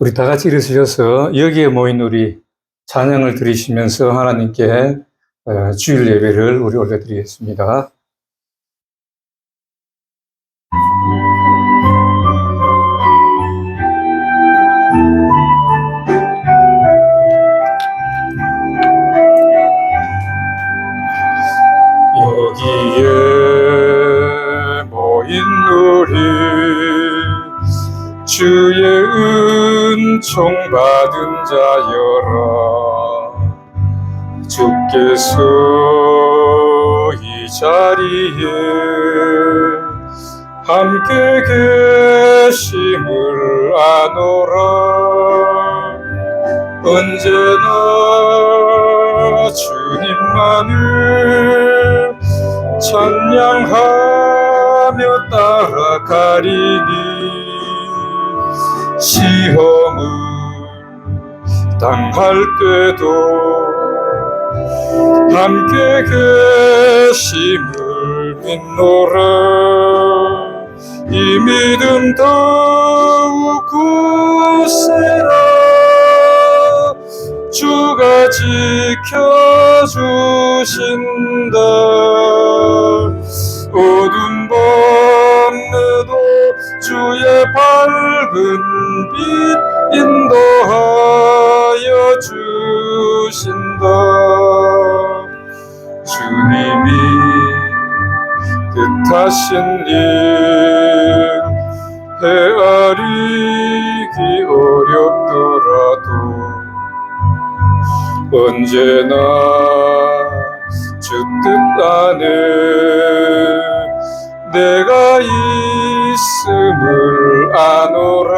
우리 다 같이 일어서셔서 여기에 모인 우리 찬양을 드리시면서 하나님께 주일 예배를 우리 올려드리겠습니다. 여기에 모인 우리 주의 은총 받은 자여라. 주께서 이 자리에 함께 계심을 아노라. 언제나 주님만을 찬양하며 따라가리니 시험을 당할 때도 함께 계심을 믿노라. 이 믿음 더욱 굳세라. 주가 지켜주신다. 어둠 밤에도 주의 밝은 빛 인도하여 주신다. 주님이 뜻하신 일 헤아리기 어렵더라도 언제나 주 뜻 안에 내가 있음을 아노라.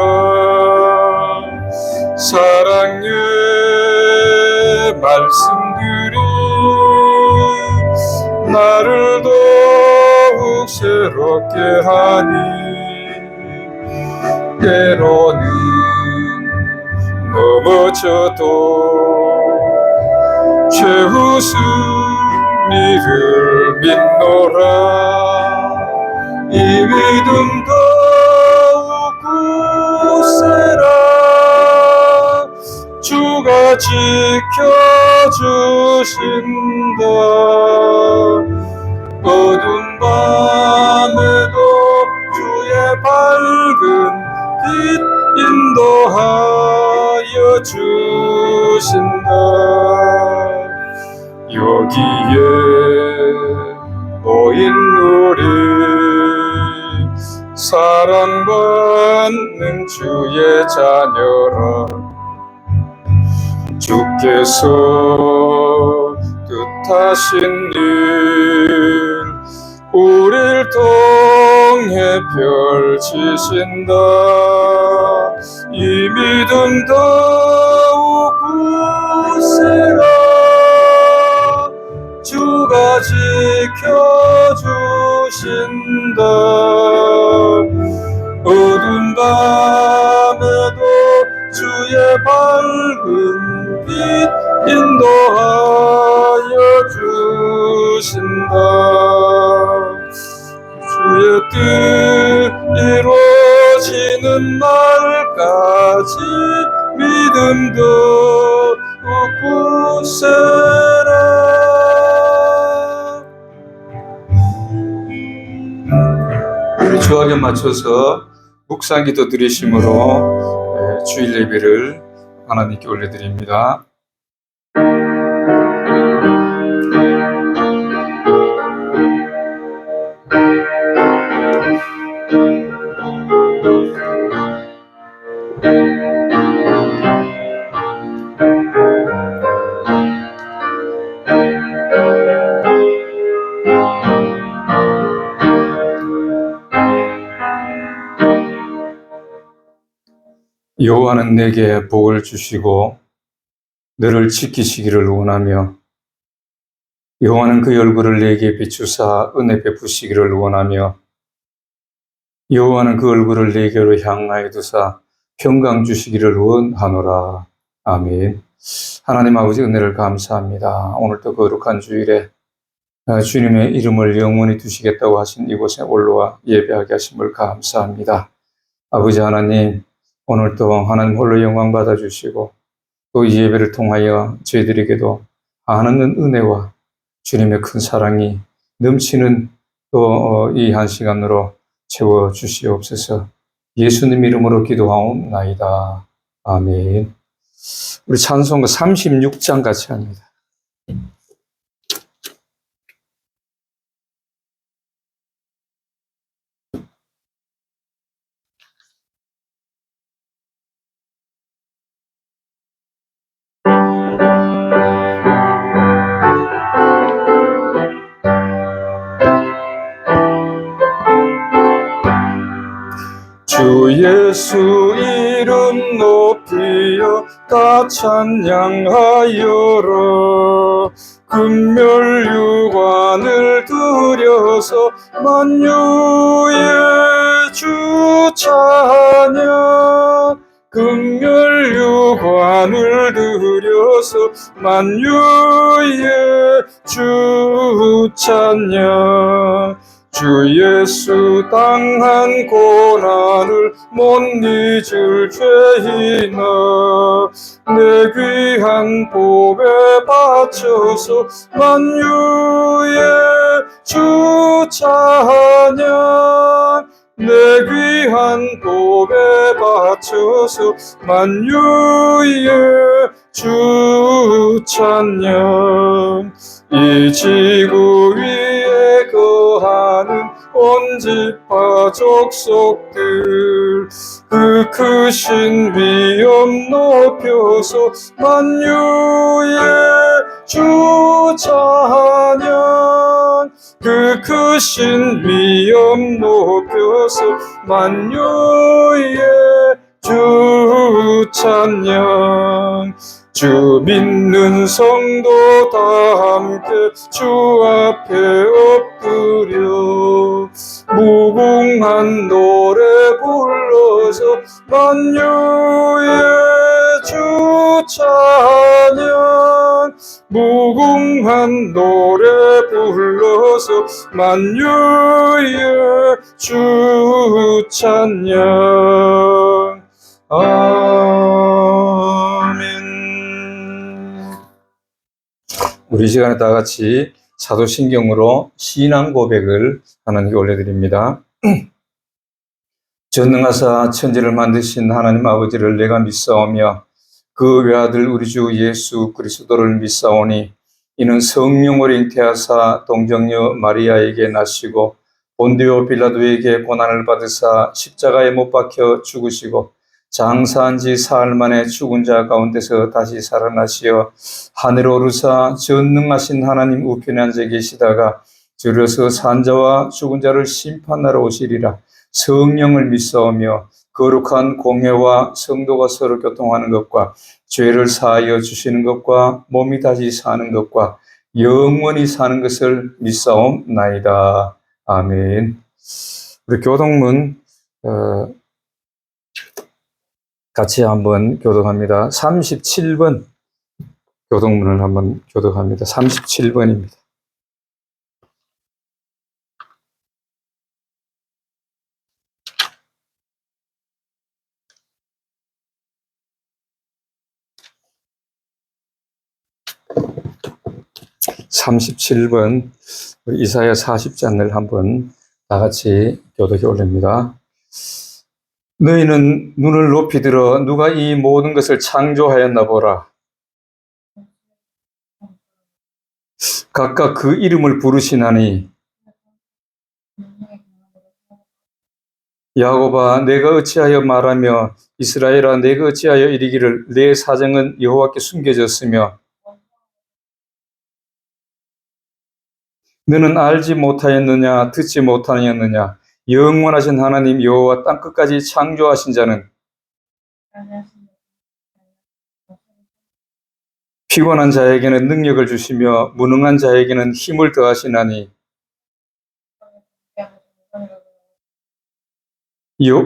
사랑의 말씀들이 나를 더욱 새롭게 하니 때로는 넘어져도 최후 승리를 믿노라. 이 믿음 더욱 굳세라. 주가 지켜주신다. 어두운 밤에도 주의 밝은 빛 인도하여 주신다. 여기에 모인 우리 사랑받는 주의 자녀라. 주께서 뜻하신 일 우릴 통해 펼치신다. 이 믿음 더욱 굳세라. 주가 지켜주신다. 어두운 밤에도 주의 밝은 빛 인도하여 주신다. 주의 뜻 이루어지는 날까지 믿음도 굳세라. 우리 주학에 맞춰서 묵상기도 드리심으로 주일 예배를 하나님께 올려드립니다. 여호와는 내게 복을 주시고 너를 지키시기를 원하며 여호와는 그 얼굴을 내게 비추사 은혜 베푸시기를 원하며 여호와는 그 얼굴을 내게로 향하여 두사 평강 주시기를 원하노라. 아멘. 하나님 아버지 은혜를 감사합니다. 오늘도 거룩한 주일에 주님의 이름을 영원히 두시겠다고 하신 이곳에 올라와 예배하게 하심을 감사합니다. 아버지 하나님, 오늘도 하나님 홀로 영광 받아주시고 또 이 예배를 통하여 저희들에게도 하나님 은혜와 주님의 큰 사랑이 넘치는 또 이 한 시간으로 채워주시옵소서. 예수님 이름으로 기도하옵나이다. 아멘. 우리 찬송가 36장 같이 합니다. 주 예수 이름 높이어 다 찬양하여라. 금멸유관을 들여서 만유의 주 찬양. 금멸유관을 들여서 만유의 주 찬양. 주 예수 당한 고난을 못 잊을 죄인아 내 귀한 보배 바쳐서 만유의 주 찬양. 내 귀한 보배 바쳐서 만유의 주 찬양. 이 지구 위에 거하는 온 지파 족속들 그 크신 위엄 높여서 만유의 주 찬양. 그 크신 위엄 높여서 만유의 주 찬양. 주 믿는 성도 다 함께 주 앞에 엎드려 무궁한 노래 불러서 만유의 주 찬양. 무궁한 노래 불러서 만유의 주 찬양. 아멘. 우리 시간에 다 같이 사도신경으로 신앙 고백을 하나님께 올려드립니다. 전능하사 천지를 만드신 하나님 아버지를 내가 믿사오며 그 외아들 우리 주 예수 그리스도를 믿사오니 이는 성령으로 잉태하사 동정녀 마리아에게 나시고 본디오 빌라도에게 고난을 받으사 십자가에 못 박혀 죽으시고 장사한 지 사흘 만에 죽은 자 가운데서 다시 살아나시어 하늘에 오르사 전능하신 하나님 우편에 앉아 계시다가 줄여서 산자와 죽은 자를 심판하러 오시리라. 성령을 믿사오며 거룩한 공회와 성도가 서로 교통하는 것과 죄를 사하여 주시는 것과 몸이 다시 사는 것과 영원히 사는 것을 믿사옵나이다. 아멘. 우리 교동문 같이 한번 교독합니다. 37번 교독문을 한번 교독합니다. 37번입니다. (37번) 이사야 40장을 한번 다 같이 교독해 올립니다. 너희는 눈을 높이 들어 누가 이 모든 것을 창조하였나 보라. 각각 그 이름을 부르시나니 야곱아 내가 어찌하여 말하며 이스라엘아 내가 어찌하여 이르기를 내 사정은 여호와께 숨겨졌으며 너는 알지 못하였느냐 듣지 못하였느냐 영원하신 하나님 여호와 땅끝까지 창조하신 자는 피곤한 자에게는 능력을 주시며 무능한 자에게는 힘을 더하시나니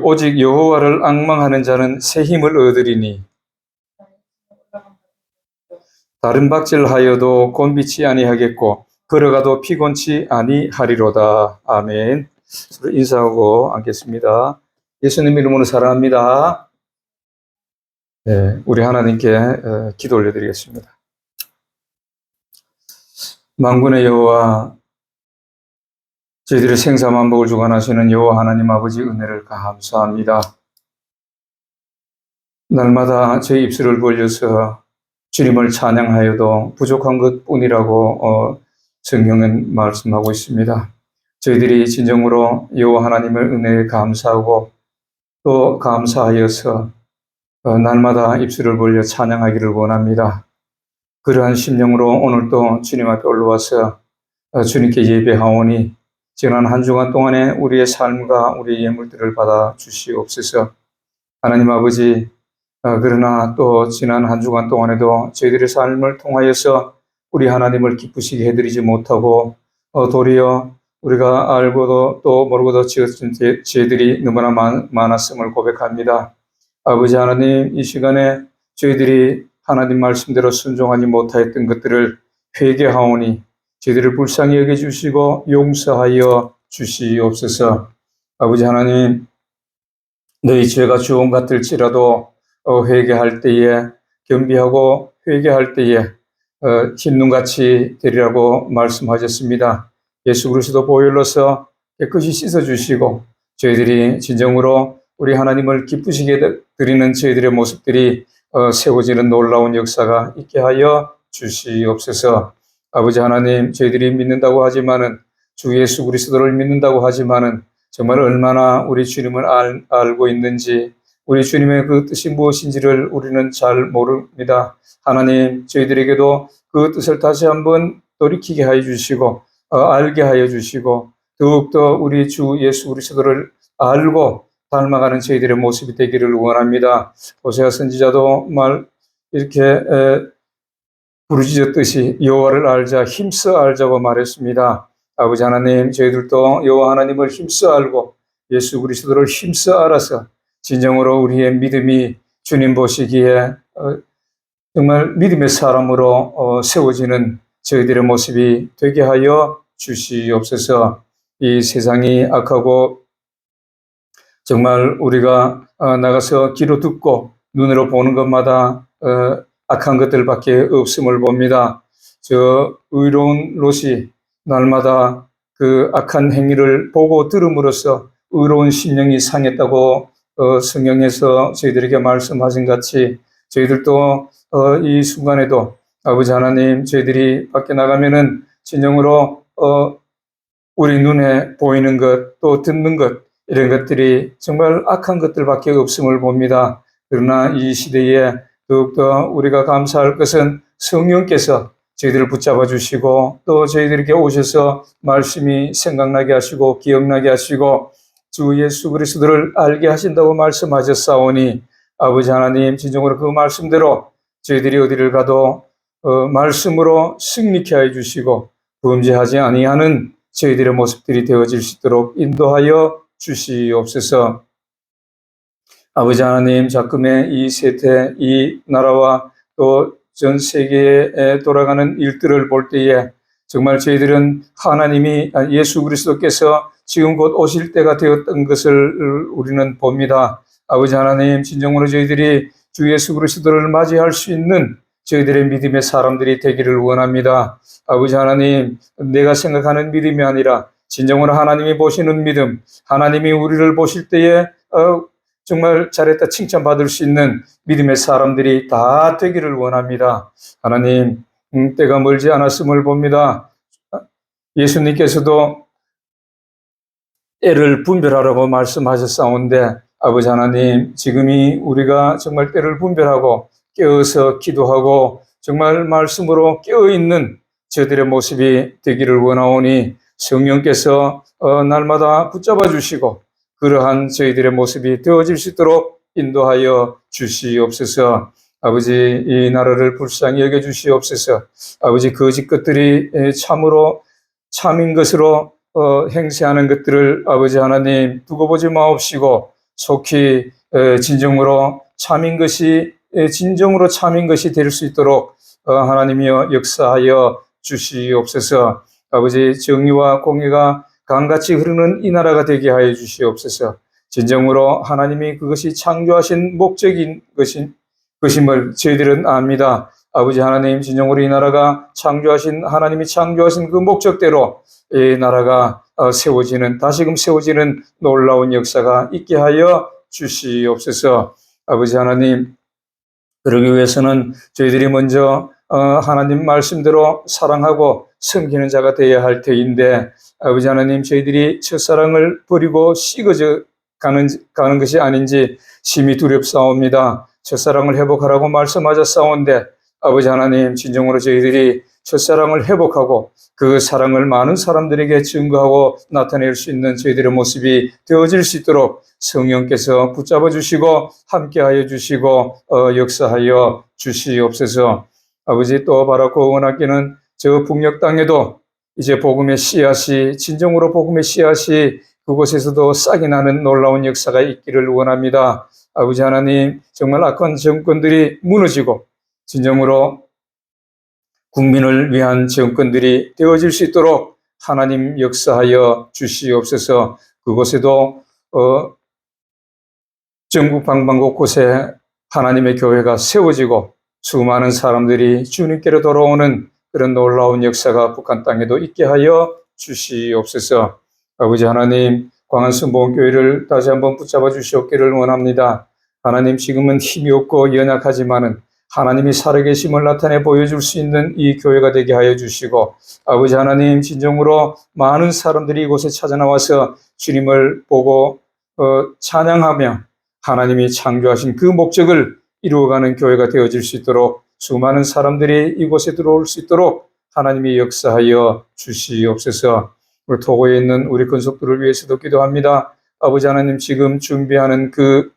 오직 여호와를 앙망하는 자는 새 힘을 얻으리니 다른 박질하여도 곤비치 아니하겠고 걸어가도 피곤치 아니하리로다. 아멘. 서로 인사하고 앉겠습니다. 예수님 이름으로 사랑합니다. 우리 하나님께 기도 올려드리겠습니다. 만군의 여호와, 저희들의 생사만복을 주관하시는 여호와 하나님 아버지 은혜를 감사합니다. 날마다 제 입술을 벌려서 주님을 찬양하여도 부족한 것뿐이라고 성경은 말씀하고 있습니다. 저희들이 진정으로 여호와 하나님의 은혜에 감사하고 또 감사하여서 날마다 입술을 벌려 찬양하기를 원합니다. 그러한 심령으로 오늘도 주님 앞에 올라와서 주님께 예배하오니 지난 한 주간 동안에 우리의 삶과 우리의 예물들을 받아 주시옵소서. 하나님 아버지, 그러나 또 지난 한 주간 동안에도 저희들의 삶을 통하여서 우리 하나님을 기쁘시게 해드리지 못하고 도리어 우리가 알고도 또 모르고도 지었던 죄들이 너무나 많았음을 고백합니다. 아버지 하나님, 이 시간에 저희들이 하나님 말씀대로 순종하지 못하였던 것들을 회개하오니 저희들을 불쌍히 여겨주시고 용서하여 주시옵소서. 아버지 하나님, 너희 죄가 주온 같을지라도 회개할 때에 겸비하고 회개할 때에 흰 눈같이 되리라고 말씀하셨습니다. 예수 그리스도 보혈로서 깨끗이 씻어주시고 저희들이 진정으로 우리 하나님을 기쁘시게 드리는 저희들의 모습들이 세워지는 놀라운 역사가 있게 하여 주시옵소서. 아버지 하나님, 저희들이 믿는다고 하지만은 주 예수 그리스도를 믿는다고 하지만은 정말 얼마나 우리 주님을 알고 있는지, 우리 주님의 그 뜻이 무엇인지를 우리는 잘 모릅니다. 하나님, 저희들에게도 그 뜻을 다시 한번 돌이키게 하여 주시고 알게 하여 주시고 더욱더 우리 주 예수 그리스도를 알고 닮아가는 저희들의 모습이 되기를 원합니다. 호세아 선지자도 이렇게 부르짖었듯이 여호와를 알자, 힘써 알자고 말했습니다. 아버지 하나님, 저희들도 여호와 하나님을 힘써 알고 예수 그리스도를 힘써 알아서 진정으로 우리의 믿음이 주님 보시기에 정말 믿음의 사람으로 세워지는 저희들의 모습이 되게 하여 주시옵소서. 이 세상이 악하고 정말 우리가 나가서 귀로 듣고 눈으로 보는 것마다 악한 것들밖에 없음을 봅니다. 저 의로운 롯이 날마다 그 악한 행위를 보고 들음으로써 의로운 심령이 상했다고 성경에서 저희들에게 말씀하신 같이 저희들도 이 순간에도 아버지 하나님, 저희들이 밖에 나가면은 진정으로 우리 눈에 보이는 것, 또 듣는 것, 이런 것들이 정말 악한 것들밖에 없음을 봅니다. 그러나 이 시대에 더욱더 우리가 감사할 것은 성령께서 저희들을 붙잡아 주시고 또 저희들에게 오셔서 말씀이 생각나게 하시고 기억나게 하시고 주 예수 그리스도를 알게 하신다고 말씀하셨사오니 아버지 하나님, 진정으로 그 말씀대로 저희들이 어디를 가도 말씀으로 승리케 해 주시고 범죄하지 아니하는 저희들의 모습들이 되어질 수 있도록 인도하여 주시옵소서. 아버지 하나님, 작금의 이 세태, 이 나라와 또 전 세계에 돌아가는 일들을 볼 때에 정말 저희들은 하나님이 예수 그리스도께서 지금 곧 오실 때가 되었던 것을 우리는 봅니다. 아버지 하나님, 진정으로 저희들이 주 예수 그리스도를 맞이할 수 있는 저희들의 믿음의 사람들이 되기를 원합니다. 아버지 하나님, 내가 생각하는 믿음이 아니라 진정으로 하나님이 보시는 믿음, 하나님이 우리를 보실 때에 정말 잘했다 칭찬받을 수 있는 믿음의 사람들이 다 되기를 원합니다. 하나님, 때가 멀지 않았음을 봅니다. 예수님께서도 때를 분별하라고 말씀하셨사온데 아버지 하나님, 지금이 우리가 정말 때를 분별하고 깨어서 기도하고 정말 말씀으로 깨어있는 저들의 모습이 되기를 원하오니 성령께서 날마다 붙잡아 주시고 그러한 저희들의 모습이 되어질 수 있도록 인도하여 주시옵소서. 아버지, 이 나라를 불쌍히 여겨주시옵소서. 아버지, 거짓 것들이 참으로 참인 것으로 행세하는 것들을 아버지 하나님 두고 보지 마옵시고 속히 진정으로 참인 것이 진정으로 참인 것이 될 수 있도록 하나님이여 역사하여 주시옵소서. 아버지, 정의와 공의가 강같이 흐르는 이 나라가 되게 하여 주시옵소서. 진정으로 하나님이 그것이 창조하신 목적인 것인 것임을 저희들은 압니다. 아버지 하나님, 진정으로 이 나라가 창조하신 하나님이 창조하신 그 목적대로 이 나라가 세워지는, 다시금 세워지는 놀라운 역사가 있게 하여 주시옵소서. 아버지 하나님, 그러기 위해서는 저희들이 먼저 하나님 말씀대로 사랑하고 섬기는 자가 되어야 할 터인데, 아버지 하나님, 저희들이 첫사랑을 버리고 식어져 가는 것이 아닌지 심히 두렵사옵니다. 첫사랑을 회복하라고 말씀하셨사온데, 아버지 하나님, 진정으로 저희들이 첫사랑을 회복하고 그 사랑을 많은 사람들에게 증거하고 나타낼 수 있는 저희들의 모습이 되어질 수 있도록 성령께서 붙잡아 주시고 함께하여 주시고 역사하여 주시옵소서. 아버지, 또 바라고 원하기는 저 북녘 땅에도 이제 복음의 씨앗이, 진정으로 복음의 씨앗이 그곳에서도 싹이 나는 놀라운 역사가 있기를 원합니다. 아버지 하나님, 정말 악한 정권들이 무너지고 진정으로 국민을 위한 정권들이 되어질 수 있도록 하나님 역사하여 주시옵소서. 그곳에도 전국 방방 곳곳에 하나님의 교회가 세워지고 수많은 사람들이 주님께로 돌아오는 그런 놀라운 역사가 북한 땅에도 있게 하여 주시옵소서. 아버지 하나님, 광안순복음교회를 다시 한번 붙잡아 주시옵기를 원합니다. 하나님, 지금은 힘이 없고 연약하지만은 하나님이 살아계심을 나타내 보여줄 수 있는 이 교회가 되게 하여 주시고, 아버지 하나님, 진정으로 많은 사람들이 이곳에 찾아 나와서 주님을 보고 찬양하며 하나님이 창조하신 그 목적을 이루어가는 교회가 되어질 수 있도록, 수많은 사람들이 이곳에 들어올 수 있도록 하나님이 역사하여 주시옵소서. 우리 토고에 있는 우리 권속들을 위해서도 기도합니다. 아버지 하나님, 지금 준비하는 그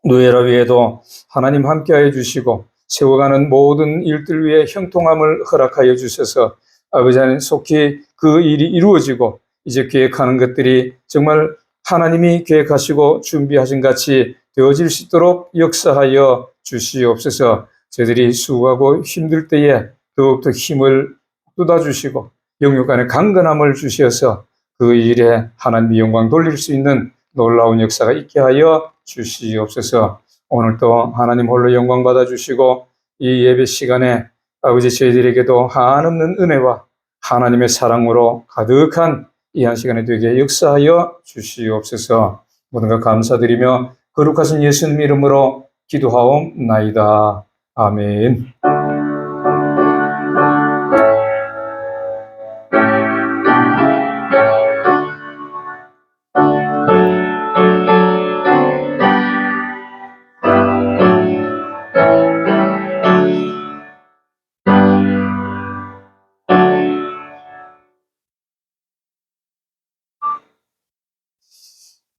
노예라 위에도 하나님 함께하여 주시고 세워가는 모든 일들 위에 형통함을 허락하여 주셔서 아버지 하나님, 속히 그 일이 이루어지고 이제 계획하는 것들이 정말 하나님이 계획하시고 준비하신 같이 되어질 수 있도록 역사하여 주시옵소서. 저희들이 수고하고 힘들 때에 더욱더 힘을 쏟아주시고 영육 안에 강건함을 주셔서 그 일에 하나님의 영광 돌릴 수 있는 놀라운 역사가 있게 하여 주시옵소서. 오늘도 하나님 홀로 영광 받아주시고 이 예배 시간에 아버지 저희들에게도 한없는 은혜와 하나님의 사랑으로 가득한 이 한 시간에 되게 역사하여 주시옵소서. 모든 것 감사드리며 거룩하신 예수님 이름으로 기도하옵나이다. 아멘.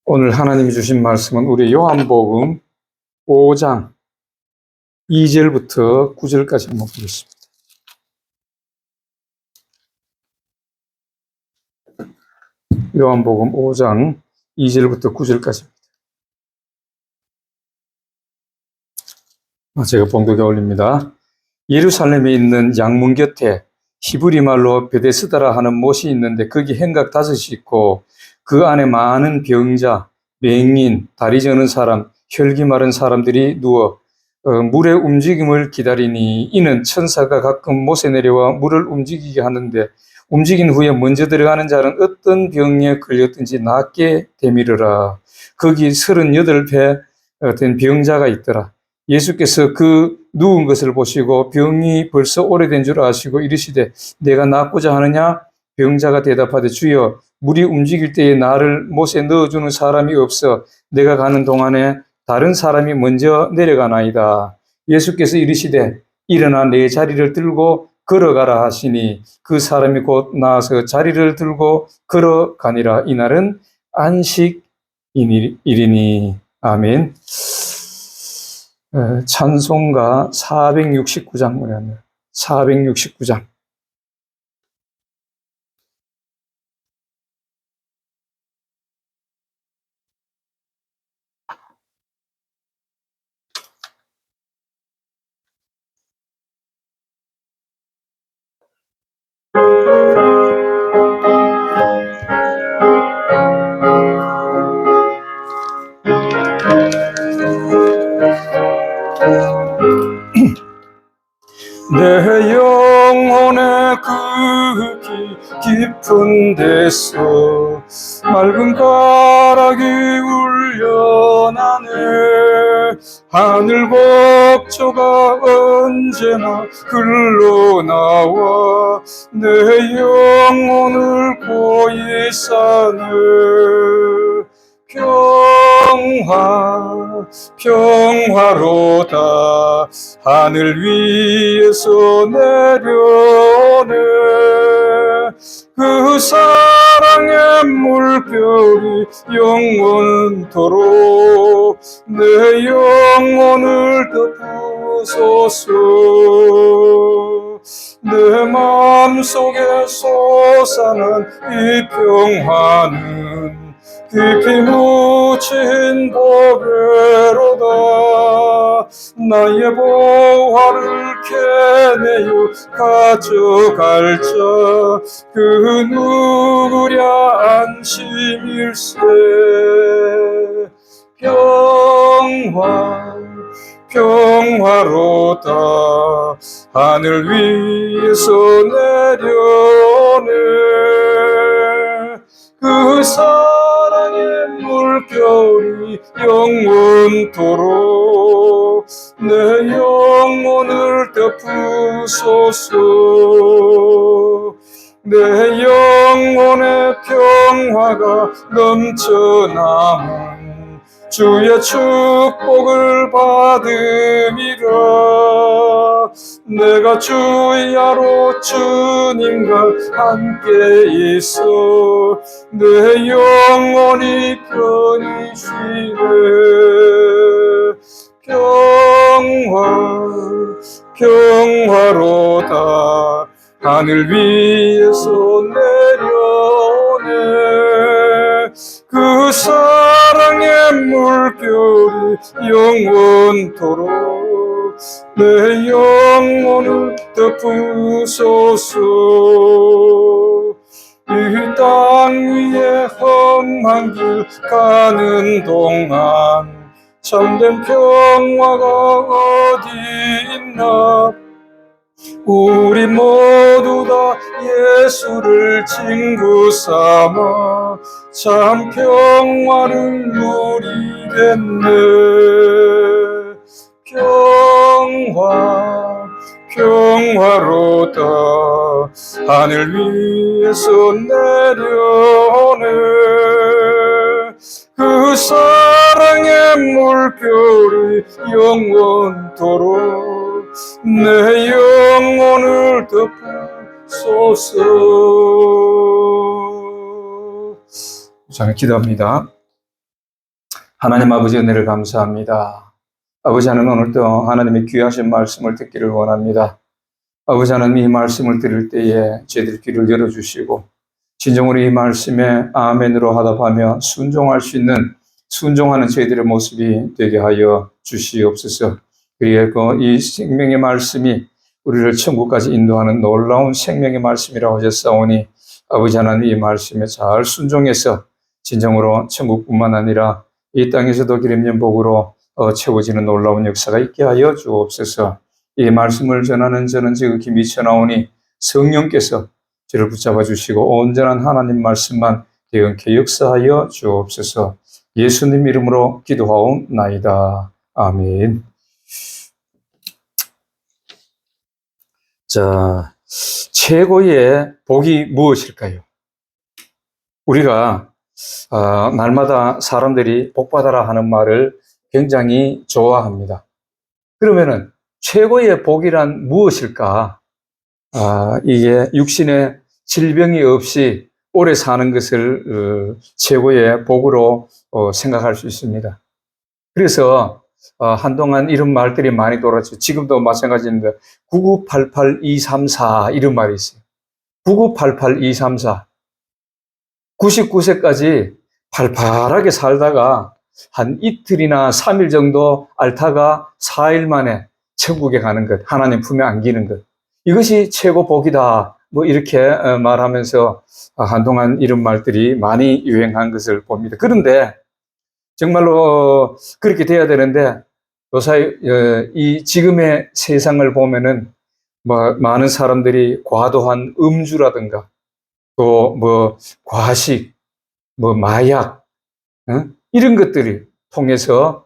오늘 하나님이 주신 말씀은 우리 요한복음 5장 2절부터 9절까지 한번 보겠습니다. 요한복음 5장 2절부터 9절까지입니다. 제가 봉독에 올립니다. 예루살렘에 있는 양문 곁에 히브리 말로 베데스다라 하는 못이 있는데 거기 행각 5이 있고 그 안에 많은 병자, 맹인, 다리 저는 사람, 혈기 마른 사람들이 누워 물의 움직임을 기다리니 이는 천사가 가끔 못에 내려와 물을 움직이게 하는데 움직인 후에 먼저 들어가는 자는 어떤 병에 걸렸든지 낫게 되밀으라. 거기 38배 된 병자가 있더라. 예수께서 그 누운 것을 보시고 병이 벌써 오래된 줄 아시고 이르시되 내가 낫고자 하느냐? 병자가 대답하되 주여 물이 움직일 때에 나를 못에 넣어주는 사람이 없어 내가 가는 동안에 다른 사람이 먼저 내려가나이다. 예수께서 이르시되 일어나 내 자리를 들고 걸어가라 하시니 그 사람이 곧 나와서 자리를 들고 걸어가니라. 이날은 안식일이니. 아멘. 찬송가 469장 469장. 내 영혼의 그 깊은 데서 맑은 가락이 울려나네. 하늘 곡조가 언제나 흘러나와 내 영혼을 고이 사네. 평화로다 하늘 위에서 내려오네. 그 사랑의 물결이 영원토록 내 영혼을 덮으소서. 내 마음속에 솟아난 이 평화는 깊이 묻힌 보배로다. 나의 보화를 캐내어 가져갈 자 그 누구랴 안심일세. 평화로다 하늘 위에서 내려오네. 그 사랑의 물결이 영원토록 내 영혼을 덮으소서. 내 영혼의 평화가 넘쳐남은 주의 축복을 받음이라. 내가 주야로 주님과 함께 있어 내 영혼이 편히 쉬네. 평화로다 하늘 위에서 내려오네. 그 사랑의 물결이 영원토록 내 영혼을 덮으소서. 이 땅 위에 험한 길 가는 동안 참된 평화가 어디 있나. 우리 모두 다 예수를 친구 삼아 참 평화를 누리겠네. 평화로다 하늘 위에서 내려오네. 그 사랑의 물결이 영원토록 내 영혼을 덮으소서. 저는 기도합니다. 하나님 아버지 은혜를 감사합니다. 아버지 하나님 오늘도 하나님의 귀하신 말씀을 듣기를 원합니다. 아버지 하나님 이 말씀을 들을 때에 저희들 귀를 열어주시고 진정으로 이 말씀에 아멘으로 하답하며 순종할 수 있는 순종하는 저희들의 모습이 되게 하여 주시옵소서. 그리고 이 생명의 말씀이 우리를 천국까지 인도하는 놀라운 생명의 말씀이라고 하셨사오니 아버지 하나님 이 말씀에 잘 순종해서 진정으로 천국뿐만 아니라 이 땅에서도 기름진 복으로 채워지는 놀라운 역사가 있게 하여 주옵소서. 이 말씀을 전하는 저는 지극히 미쳐나오니 성령께서 저를 붙잡아 주시고 온전한 하나님 말씀만 개연케 역사하여 주옵소서. 예수님 이름으로 기도하옵나이다. 아멘. 자, 최고의 복이 무엇일까요? 우리가 날마다 사람들이 복받아라 하는 말을 굉장히 좋아합니다. 그러면은 최고의 복이란 무엇일까? 이게 육신의 질병이 없이 오래 사는 것을 최고의 복으로 생각할 수 있습니다. 그래서 한동안 이런 말들이 많이 돌았죠. 지금도 마찬가지인데 9988234 이런 말이 있어요. 9988234 99세까지 팔팔하게 살다가 한 이틀이나 3일 정도 앓다가 4일 만에 천국에 가는 것, 하나님 품에 안기는 것, 이것이 최고 복이다. 뭐 이렇게 말하면서 한동안 이런 말들이 많이 유행한 것을 봅니다. 그런데 정말로 그렇게 돼야 되는데 요사이 이 지금의 세상을 보면은 뭐 많은 사람들이 과도한 음주라든가 또 뭐 과식, 뭐 마약, 이런 것들이 통해서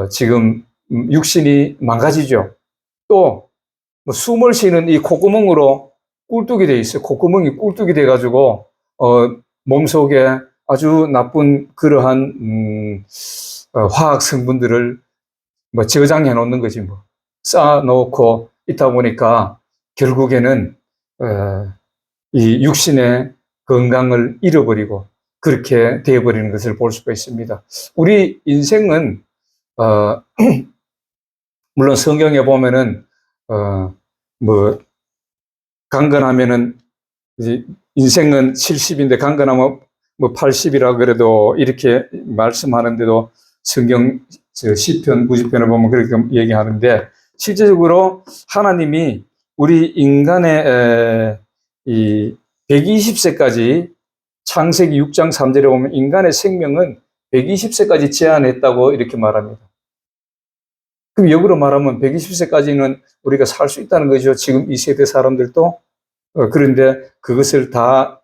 지금 육신이 망가지죠. 또 뭐 숨을 쉬는 이 콧구멍으로 꿀뚝이 돼 있어요. 콧구멍이 꿀뚝이 돼 가지고 몸속에 아주 나쁜 그러한 화학 성분들을 뭐 저장해 놓는 거지 뭐. 쌓아 놓고 있다 보니까 결국에는 이 육신의 건강을 잃어버리고 그렇게 되어버리는 것을 볼 수가 있습니다. 우리 인생은 물론 성경에 보면은 뭐 강건하면은 이제 인생은 70인데 강건하면 뭐 80이라 그래도 이렇게 말씀하는데도 성경 시편 90편을 보면 그렇게 얘기하는데 실제적으로 하나님이 우리 인간의 이 120세까지 창세기 6장 3절에 보면 인간의 생명은 120세까지 제한했다고 이렇게 말합니다. 그럼 역으로 말하면 120세까지는 우리가 살 수 있다는 거죠. 지금 이 세대 사람들도. 그런데 그것을 다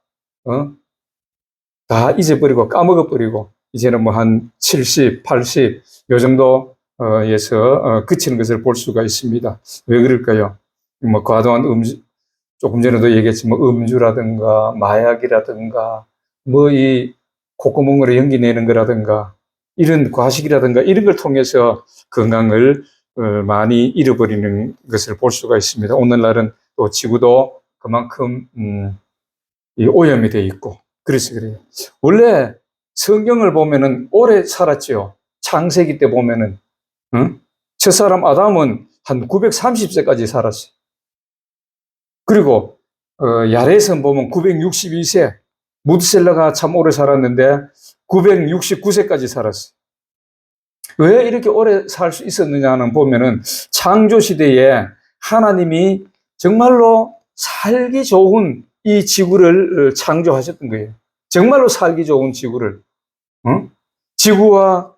잊어버리고 까먹어버리고 이제는 뭐 한 70, 80, 요 정도에서 그치는 것을 볼 수가 있습니다. 왜 그럴까요? 뭐 과도한 음주, 조금 전에도 얘기했지만 음주라든가 마약이라든가 뭐 이 콧구멍으로 연기 내는 거라든가 이런 과식이라든가 이런 걸 통해서 건강을 많이 잃어버리는 것을 볼 수가 있습니다. 오늘날은 또 지구도 그만큼 오염이 돼 있고 그래서 그래요. 원래 성경을 보면은 오래 살았죠. 창세기 때 보면은 첫사람 아담은 한 930세까지 살았어요. 그리고 야레선 보면 962세, 무드셀라가 참 오래 살았는데 969세까지 살았어요. 왜 이렇게 오래 살 수 있었느냐는 보면은 창조 시대에 하나님이 정말로 살기 좋은 이 지구를 창조하셨던 거예요. 정말로 살기 좋은 지구를. 지구와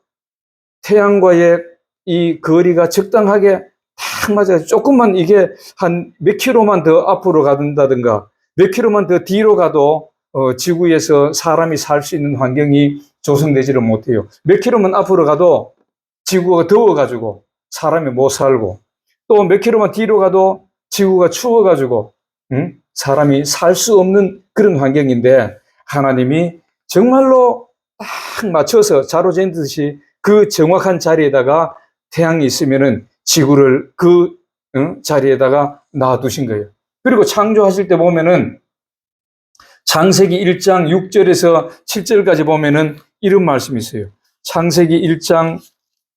태양과의 이 거리가 적당하게 딱 맞아요. 조금만 이게 한 몇 킬로만 더 앞으로 가든다든가 몇 킬로만 더 뒤로 가도 지구에서 사람이 살 수 있는 환경이 조성되지를 못해요. 몇 킬로만 앞으로 가도 지구가 더워가지고 사람이 못 살고 또 몇 킬로만 뒤로 가도 지구가 추워가지고 사람이 살 수 없는 그런 환경인데 하나님이 정말로 딱 맞춰서 자로 재듯이 그 정확한 자리에다가 태양이 있으면은 지구를 그 자리에다가 놔두신 거예요. 그리고 창조하실 때 보면은 창세기 1장 6절에서 7절까지 보면은 이런 말씀이 있어요. 창세기 1장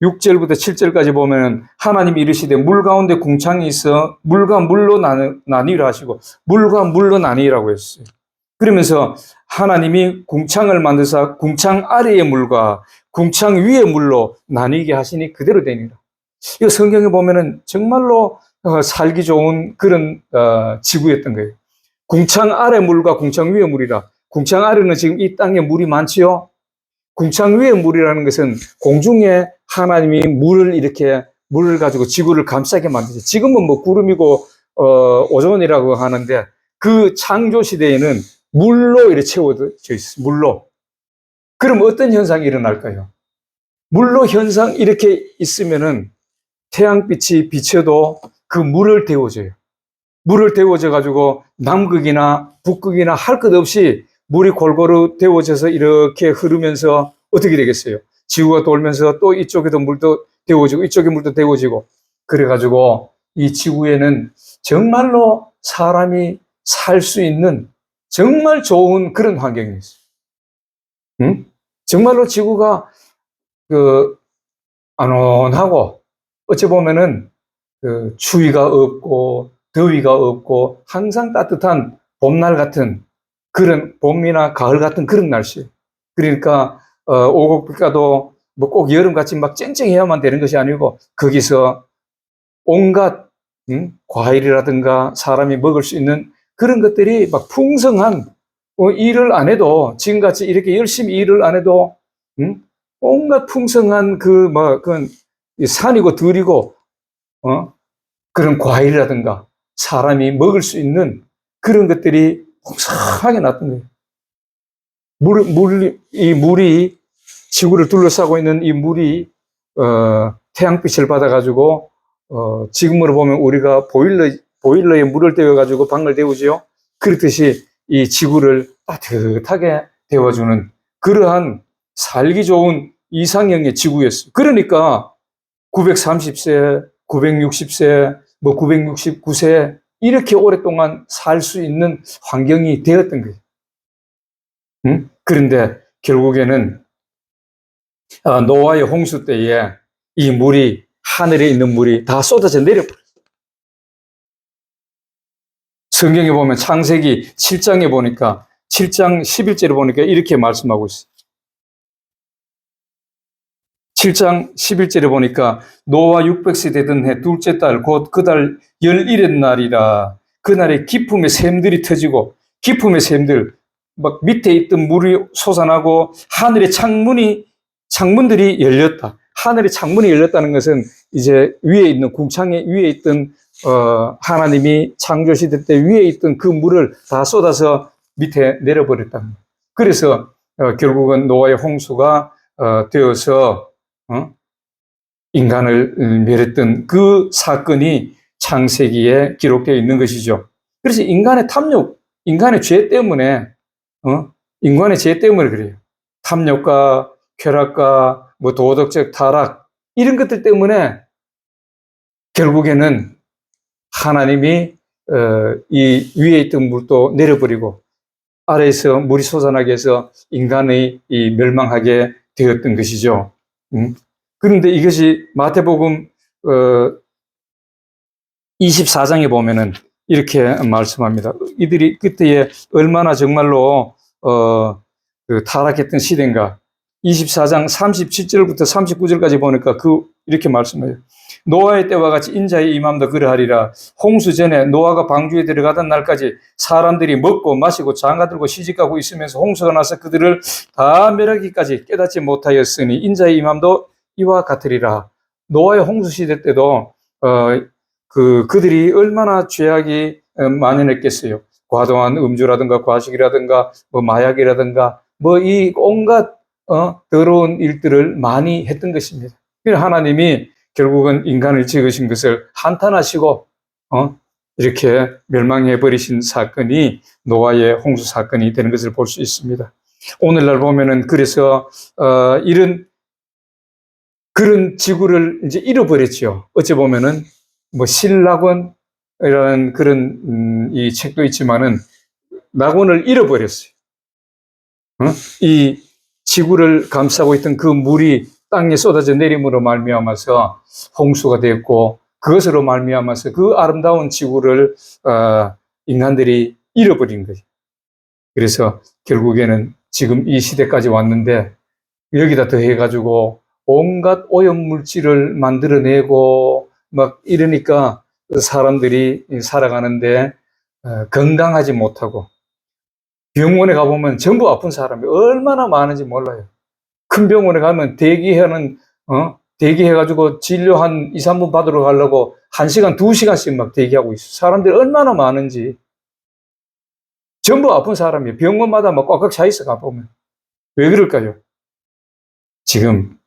6절부터 7절까지 보면은 하나님이 이르시되 물 가운데 궁창이 있어 물과 물로 나뉘라 하시고 물과 물로 나뉘라고 했어요. 그러면서 하나님이 궁창을 만드사 궁창 아래의 물과 궁창 위의 물로 나뉘게 하시니 그대로 되니라. 이거 성경에 보면은 정말로 살기 좋은 그런 지구였던 거예요. 궁창 아래 물과 궁창 위의 물이라. 궁창 아래는 지금 이 땅에 물이 많지요. 궁창 위의 물이라는 것은 공중에 하나님이 물을 가지고 지구를 감싸게 만드죠. 지금은 뭐 구름이고 오존이라고 하는데 그 창조 시대에는 물로 이렇게 채워져 있어요. 물로. 그럼 어떤 현상이 일어날까요? 물로 현상 이렇게 있으면은 태양빛이 비쳐도 그 물을 데워줘요. 물을 데워져 가지고 남극이나 북극이나 할 것 없이 물이 골고루 데워져서 이렇게 흐르면서 어떻게 되겠어요? 지구가 돌면서 또 이쪽에도 물도 데워지고 이쪽에 물도 데워지고 그래가지고 이 지구에는 정말로 사람이 살 수 있는 정말 좋은 그런 환경이 있어요. 정말로 지구가 안온하고 어찌 보면은 추위가 없고 더위가 없고 항상 따뜻한 봄날 같은 그런 봄이나 가을 같은 그런 날씨. 그러니까 오곡비가도 뭐 꼭 여름같이 막 쨍쨍해야만 되는 것이 아니고 거기서 온갖 과일이라든가 사람이 먹을 수 있는 그런 것들이 막 풍성한 일을 안 해도 지금같이 이렇게 열심히 일을 안 해도 온갖 풍성한 그건 산이고 들이고 그런 과일이라든가 사람이 먹을 수 있는 그런 것들이 풍성하게 났던 거예요. 이 물이 지구를 둘러싸고 있는 이 물이 태양빛을 받아가지고 지금으로 보면 우리가 보일러에 물을 데워가지고 방을 데우지요. 그렇듯이 이 지구를 따뜻하게 데워주는 그러한 살기 좋은 이상형의 지구였어요. 그러니까 930세, 960세, 뭐 969세 이렇게 오랫동안 살 수 있는 환경이 되었던 거예요. 그런데 결국에는 노아의 홍수 때에 이 물이 하늘에 있는 물이 다 쏟아져 내려버렸어요. 성경에 보면 창세기 7장에 보니까 7장 11절에 보니까 이렇게 말씀하고 있어요. 7장 11절에 보니까 노아 600세 되던 해 둘째 달 곧 그 달 11의 날이라. 그날에 기품의 샘들이 터지고 기품의 샘들 막 밑에 있던 물이 솟아나고 하늘의 창문들이 열렸다. 하늘의 창문이 열렸다는 것은 이제 위에 있는 궁창에 위에 있던 하나님이 창조시대 때 위에 있던 그 물을 다 쏟아서 밑에 내려버렸다. 그래서 결국은 노아의 홍수가 되어서 인간을 멸했던 그 사건이 창세기에 기록되어 있는 것이죠. 그래서 인간의 탐욕, 인간의 죄 때문에 그래요. 탐욕과 쾌락과 뭐 도덕적 타락 이런 것들 때문에 결국에는 하나님이 이 위에 있던 물도 내려버리고 아래에서 물이 솟아나게 해서 인간의 멸망하게 되었던 것이죠. 그런데 이것이 마태복음 24장에 보면은 이렇게 말씀합니다. 이들이 그때에 얼마나 정말로 타락했던 시대인가. 24장 37절부터 39절까지 보니까 이렇게 말씀해요. 노아의 때와 같이 인자의 임함도 그러하리라. 홍수 전에 노아가 방주에 들어가던 날까지 사람들이 먹고 마시고 장가들고 시집가고 있으면서 홍수가 나서 그들을 다 멸하기까지 깨닫지 못하였으니 인자의 임함도 이와 같으리라. 노아의 홍수 시대 때도 그들이 얼마나 죄악이 만연했겠어요. 과도한 음주라든가 과식이라든가 뭐 마약이라든가 뭐 이 온갖 더러운 일들을 많이 했던 것입니다. 그래서 하나님이 결국은 인간을 지으신 것을 한탄하시고 이렇게 멸망해 버리신 사건이 노아의 홍수 사건이 되는 것을 볼 수 있습니다. 오늘날 보면은 그래서 그런 지구를 이제 잃어버렸죠. 어찌 보면은 뭐 신락원이라는 그런 이 책도 있지만은 낙원을 잃어버렸어요. 이 지구를 감싸고 있던 그 물이 땅에 쏟아져 내림으로 말미암아서 홍수가 되었고 그것으로 말미암아서 그 아름다운 지구를 인간들이 잃어버린 거죠. 그래서 결국에는 지금 이 시대까지 왔는데 여기다 더해가지고 온갖 오염물질을 만들어내고 막 이러니까 사람들이 살아가는데 건강하지 못하고 병원에 가보면 전부 아픈 사람이 얼마나 많은지 몰라요. 큰 병원에 가면 대기해가지고 진료 한 2, 3분 받으러 가려고 1시간, 2시간씩 막 대기하고 있어요. 사람들이 얼마나 많은지. 전부 아픈 사람이에요. 병원마다 막 꽉꽉 차 있어, 가보면. 왜 그럴까요? 지금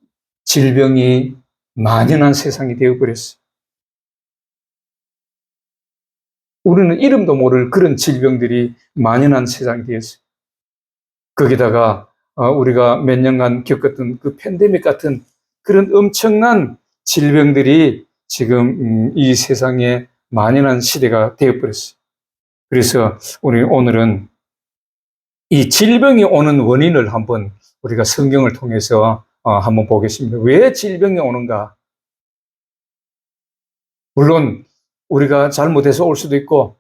질병이 만연한 세상이 되어버렸어요. 우리는 이름도 모를 그런 질병들이 만연한 세상이 되었어요. 거기다가 우리가 몇 년간 겪었던 그 팬데믹 같은 그런 엄청난 질병들이 지금 이 세상에 만연한 시대가 되어버렸어요. 그래서 우리 오늘은 이 질병이 오는 원인을 한번 우리가 성경을 통해서 한번 보겠습니다. 왜 질병이 오는가? 물론 우리가 잘못해서 올 수도 있고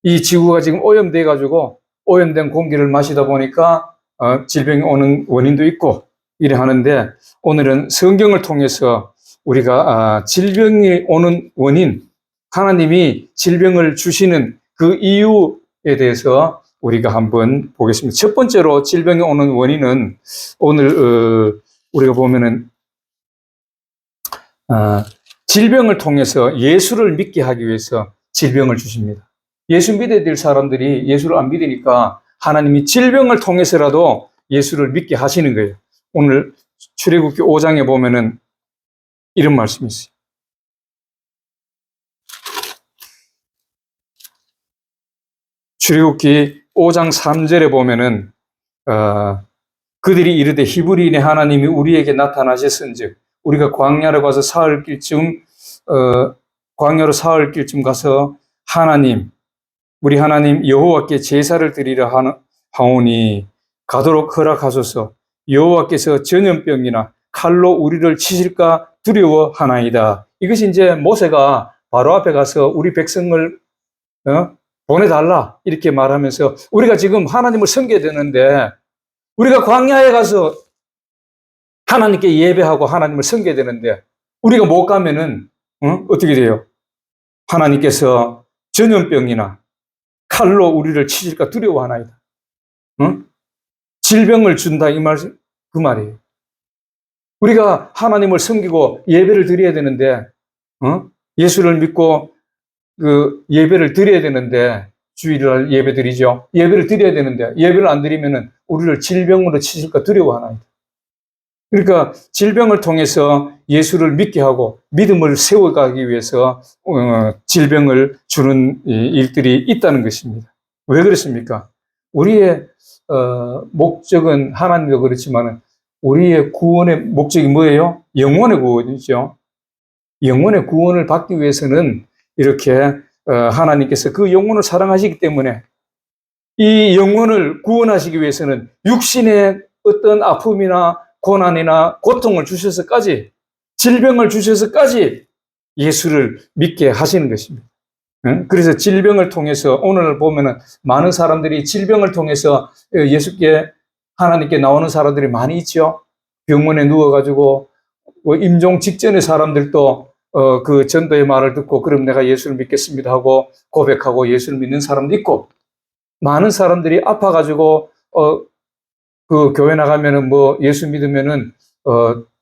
이 지구가 지금 오염돼 가지고 오염된 공기를 마시다 보니까 질병이 오는 원인도 있고 이래 하는데 오늘은 성경을 통해서 우리가 질병이 오는 원인, 하나님이 질병을 주시는 그 이유에 대해서 우리가 한번 보겠습니다. 첫 번째로 질병이 오는 원인은 오늘 우리가 보면은 질병을 통해서 예수를 믿게 하기 위해서 질병을 주십니다. 예수 믿어야 될 사람들이 예수를 안 믿으니까 하나님이 질병을 통해서라도 예수를 믿게 하시는 거예요. 오늘 출애굽기 5장에 보면은 이런 말씀이 있어요. 출애굽기 5장 3절에 보면은 그들이 이르되 히브리인의 하나님이 우리에게 나타나셨은즉 우리가 광야로 가서 사흘 길쯤 광야로 사흘 길쯤 가서 우리 하나님 여호와께 제사를 드리려 하오니 가도록 허락하소서. 여호와께서 전염병이나 칼로 우리를 치실까 두려워하나이다. 이것이 이제 모세가 바로 앞에 가서 우리 백성을 보내달라 이렇게 말하면서 우리가 지금 하나님을 섬겨야 되는데 우리가 광야에 가서 하나님께 예배하고 하나님을 섬겨야 되는데 우리가 못 가면은 어떻게 돼요? 하나님께서 전염병이나 칼로 우리를 치실까 두려워하나이다. 질병을 준다 그 말이에요. 우리가 하나님을 섬기고 예배를 드려야 되는데 예수를 믿고 그 예배를 드려야 되는데 주일날 예배 드리죠. 예배를 드려야 되는데 예배를 안 드리면은 우리를 질병으로 치실까 두려워하나이다. 그러니까 질병을 통해서 예수를 믿게 하고 믿음을 세워가기 위해서 질병을 주는 일들이 있다는 것입니다. 왜 그렇습니까? 우리의 목적은 하나님도 그렇지만 우리의 구원의 목적이 뭐예요? 영혼의 구원이죠. 영혼의 구원을 받기 위해서는 이렇게 하나님께서 그 영혼을 사랑하시기 때문에 이 영혼을 구원하시기 위해서는 육신의 어떤 아픔이나 고난이나 고통을 주셔서까지 질병을 주셔서까지 예수를 믿게 하시는 것입니다. 그래서 질병을 통해서 오늘 보면은 많은 사람들이 질병을 통해서 예수께 하나님께 나오는 사람들이 많이 있죠. 병원에 누워가지고 임종 직전의 사람들도 그 전도의 말을 듣고 그럼 내가 예수를 믿겠습니다 하고 고백하고 예수를 믿는 사람도 있고 많은 사람들이 아파가지고 그 교회 나가면은 뭐 예수 믿으면은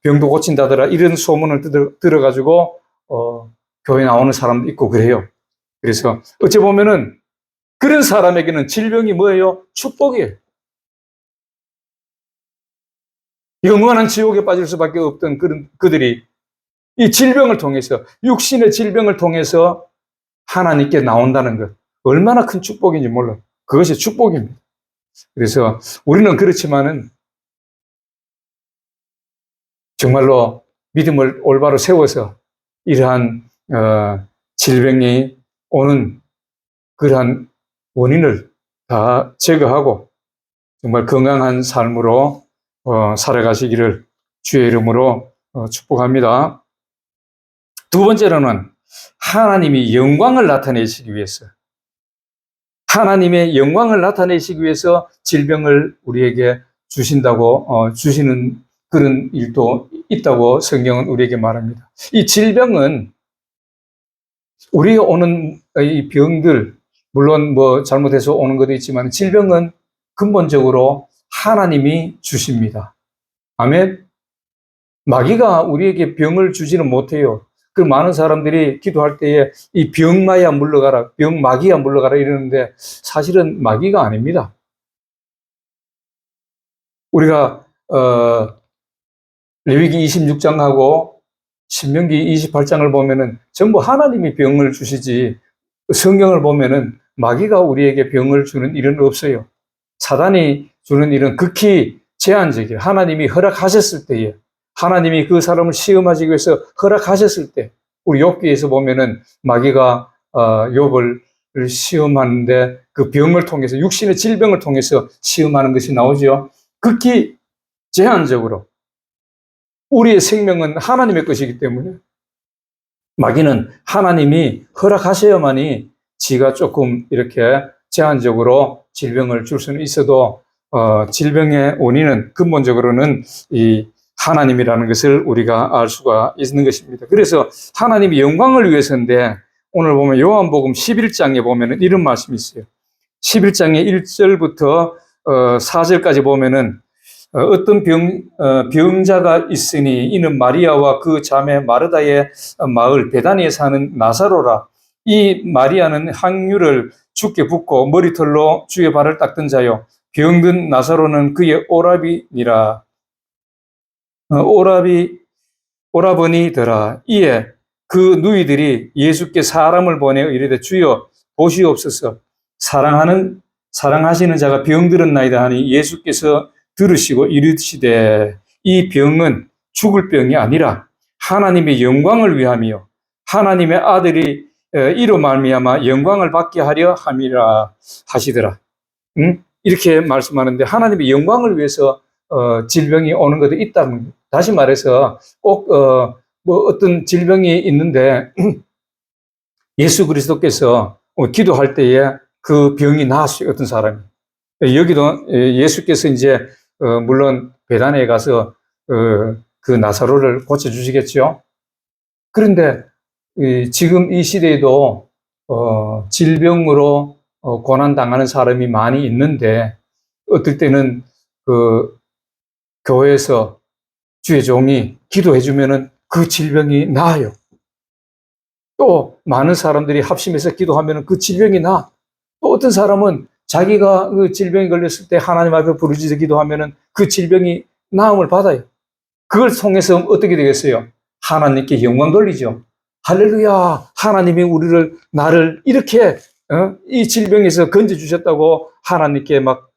병도 고친다더라 이런 소문을 들어가지고 교회 나오는 사람도 있고 그래요. 그래서 어찌 보면은 그런 사람에게는 질병이 뭐예요? 축복이에요. 영원한 지옥에 빠질 수밖에 없던 그들이 이 질병을 통해서 육신의 질병을 통해서 하나님께 나온다는 것 얼마나 큰 축복인지 몰라요. 그것이 축복입니다. 그래서 우리는 그렇지만은 정말로 믿음을 올바로 세워서 이러한 질병이 오는 그러한 원인을 다 제거하고 정말 건강한 삶으로 살아가시기를 주의 이름으로 축복합니다. 두 번째로는 하나님이 영광을 나타내시기 위해서 하나님의 영광을 나타내시기 위해서 질병을 우리에게 주시는 그런 일도 있다고 성경은 우리에게 말합니다. 이 질병은 우리가 오는 이 병들 물론 뭐 잘못해서 오는 것도 있지만 질병은 근본적으로 하나님이 주십니다. 아멘. 마귀가 우리에게 병을 주지는 못해요. 그 많은 사람들이 기도할 때에 이 병마야 물러가라, 병마귀야 물러가라 이러는데 사실은 마귀가 아닙니다. 우리가 레위기 26장하고 신명기 28장을 보면은 전부 하나님이 병을 주시지 성경을 보면은 마귀가 우리에게 병을 주는 일은 없어요. 사단이 주는 일은 극히 제한적이에요. 하나님이 허락하셨을 때에 하나님이 그 사람을 시험하시기 위해서 허락하셨을 때 우리 욥기에서 보면은 마귀가 욥을 시험하는데 그 병을 통해서 육신의 질병을 통해서 시험하는 것이 나오죠. 극히 제한적으로 우리의 생명은 하나님의 것이기 때문에 마귀는 하나님이 허락하셔야만이 지가 조금 이렇게 제한적으로 질병을 줄 수는 있어도 질병의 원인은 근본적으로는 이 하나님이라는 것을 우리가 알 수가 있는 것입니다. 그래서 하나님이 영광을 위해서인데 오늘 보면 요한복음 11장에 보면 이런 말씀이 있어요. 11장의 1절부터 4절까지 보면은 어떤 병자가 있으니 이는 마리아와 그 자매 마르다의 마을 베다니에 사는 나사로라. 이 마리아는 향유를 주께 붓고 머리털로 주의 발을 닦던 자요. 병든 나사로는 그의 오라비니라. 오라버니더라. 이에 그 누이들이 예수께 사람을 보내 이르되 주여 보시옵소서. 사랑하시는 자가 병들었나이다 하니 예수께서 들으시고 이르시되 이 병은 죽을 병이 아니라 하나님의 영광을 위함이요 하나님의 아들이 이로 말미암아 영광을 받게 하려 함이라 하시더라. 이렇게 말씀하는데 하나님의 영광을 위해서 질병이 오는 것도 있다는, 다시 말해서 꼭 뭐 어떤 질병이 있는데 예수 그리스도께서 기도할 때에 그 병이 나았어요. 어떤 사람이. 여기도 예수께서 이제 물론 베다니에 가서 그 나사로를 고쳐주시겠죠. 그런데 지금 이 시대에도 질병으로 고난당하는 사람이 많이 있는데 어떨 때는 그 교회에서 주의 종이 기도해주면은 그 질병이 나아요. 또 많은 사람들이 합심해서 기도하면은 그 질병이 나. 또 어떤 사람은 자기가 그 질병이 걸렸을 때 하나님 앞에 부르짖어 기도하면은 그 질병이 나음을 받아요. 그걸 통해서 어떻게 되겠어요? 하나님께 영광 돌리죠. 할렐루야, 하나님이 나를 이렇게 이 질병에서 건져주셨다고 하나님께 막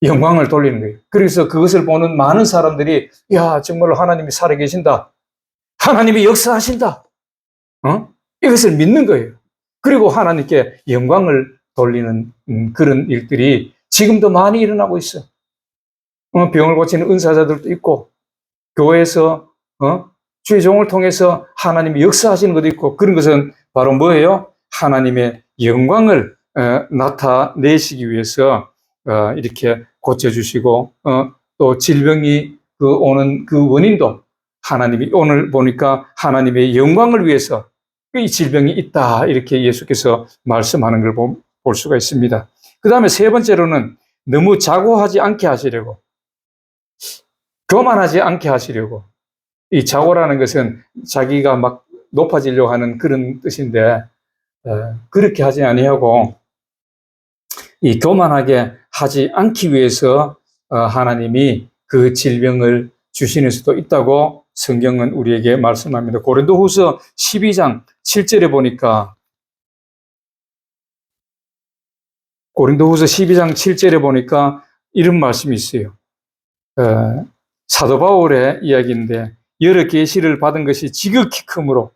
영광을 돌리는 거예요. 그래서 그것을 보는 많은 사람들이 야, 정말로 하나님이 살아계신다, 하나님이 역사하신다, 이것을 믿는 거예요. 그리고 하나님께 영광을 돌리는 그런 일들이 지금도 많이 일어나고 있어요. 병을 고치는 은사자들도 있고 교회에서 주의 종을 통해서 하나님이 역사하시는 것도 있고, 그런 것은 바로 뭐예요? 하나님의 영광을 나타내시기 위해서 이렇게 고쳐주시고 또 질병이 오는 그 원인도 하나님이, 오늘 보니까 하나님의 영광을 위해서 이 질병이 있다, 이렇게 예수께서 말씀하는 걸 볼 수가 있습니다. 그 다음에 세 번째로는 너무 자고하지 않게 하시려고, 교만하지 않게 하시려고. 이 자고라는 것은 자기가 막 높아지려고 하는 그런 뜻인데 그렇게 하지 아니하고 이 교만하게 하지 않기 위해서 하나님이 그 질병을 주시는 수도 있다고 성경은 우리에게 말씀합니다. 고린도후서 12장 7절에 보니까, 고린도후서 12장 7절에 보니까 이런 말씀이 있어요. 사도 바울의 이야기인데, 여러 계시를 받은 것이 지극히 크므로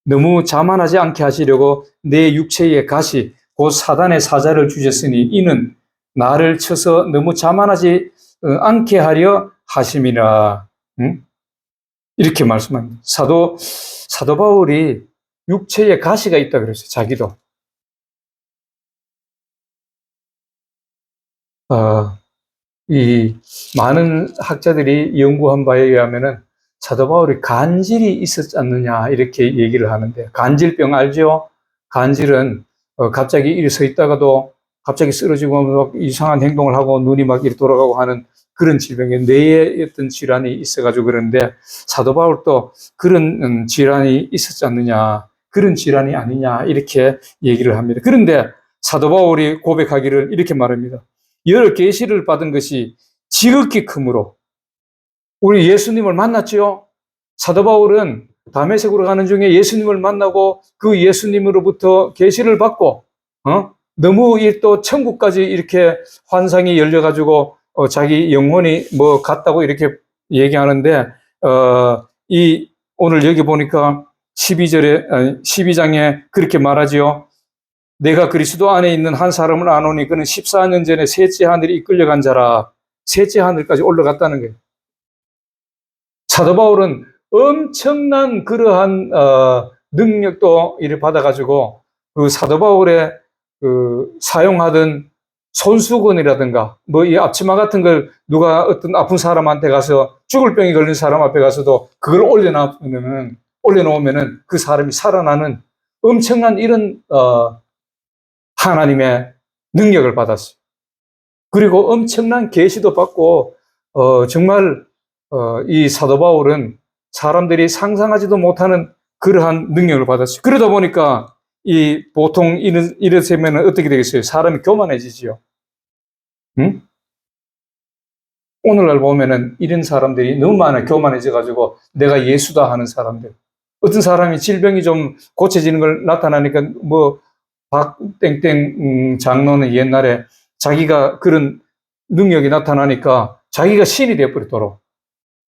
너무 자만하지 않게 하시려고 내 육체의 가시 곧 사단의 사자를 주셨으니 이는 나를 쳐서 너무 자만하지 않게 하려 하심이라. 이렇게 말씀합니다. 사도 바울이 육체에 가시가 있다 그랬어요. 자기도. 이 많은 학자들이 연구한 바에 의하면은 사도 바울이 간질이 있었지 않느냐, 이렇게 얘기를 하는데, 간질병 알죠? 간질은 갑자기 이리 서 있다가도 갑자기 쓰러지고 막 이상한 행동을 하고 눈이 막 이리 돌아가고 하는 그런 질병에 뇌에 어떤 질환이 있어가지고 그러는데, 사도 바울도 그런 질환이 있었지 않느냐, 그런 질환이 아니냐, 이렇게 얘기를 합니다. 그런데 사도 바울이 고백하기를 이렇게 말합니다. 여러 계시를 받은 것이 지극히 크므로. 우리 예수님을 만났죠. 사도 바울은 다메섹으로 가는 중에 예수님을 만나고 그 예수님으로부터 계시를 받고 너무 또 천국까지 이렇게 환상이 열려가지고 자기 영혼이 뭐 같다고 이렇게 얘기하는데 이 오늘 여기 보니까 12장에 그렇게 말하지요. 내가 그리스도 안에 있는 한 사람을 아노니 그는 14년 전에 셋째 하늘에 이끌려간 자라. 셋째 하늘까지 올라갔다는 거예요. 사도 바울은 엄청난 그러한 능력도 이를 받아가지고 그 사도 바울의 그 사용하던 손수건이라든가 뭐 이 앞치마 같은 걸 누가 어떤 아픈 사람한테 가서, 죽을 병이 걸린 사람 앞에 가서도 그걸 올려놓으면은 그 사람이 살아나는 엄청난 이런 하나님의 능력을 받았어요. 그리고 엄청난 계시도 받고 정말 이 사도 바울은 사람들이 상상하지도 못하는 그러한 능력을 받았어요. 그러다 보니까 이 보통 이랬으면 어떻게 되겠어요? 사람이 교만해지지요. 응? 오늘날 보면은 이런 사람들이 너무 많아요. 교만해져가지고 내가 예수다 하는 사람들. 어떤 사람이 질병이 좀 고쳐지는 걸 나타나니까 뭐 박땡땡 장로는 옛날에 자기가 그런 능력이 나타나니까 자기가 신이 되어버리도록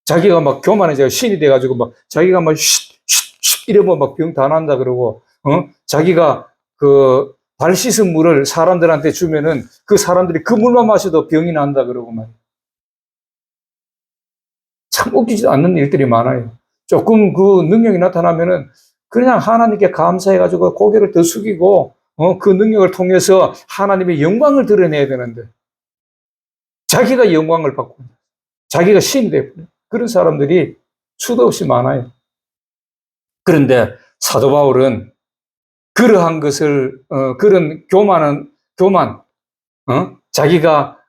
자기가 막 교만해져 신이 돼가지고 막 자기가 막 쉿 이러면 막 병 다 난다 그러고 자기가 그 발 씻은 물을 사람들한테 주면은 그 사람들이 그 물만 마셔도 병이 난다 그러고 말이야. 참 웃기지도 않는 일들이 많아요. 조금 그 능력이 나타나면은 그냥 하나님께 감사해가지고 고개를 더 숙이고 그 능력을 통해서 하나님의 영광을 드러내야 되는데 자기가 영광을 받고 자기가 신이 되고 그런 사람들이 수도 없이 많아요. 그런데 사도 바울은 그러한 것을 그런 교만 자기가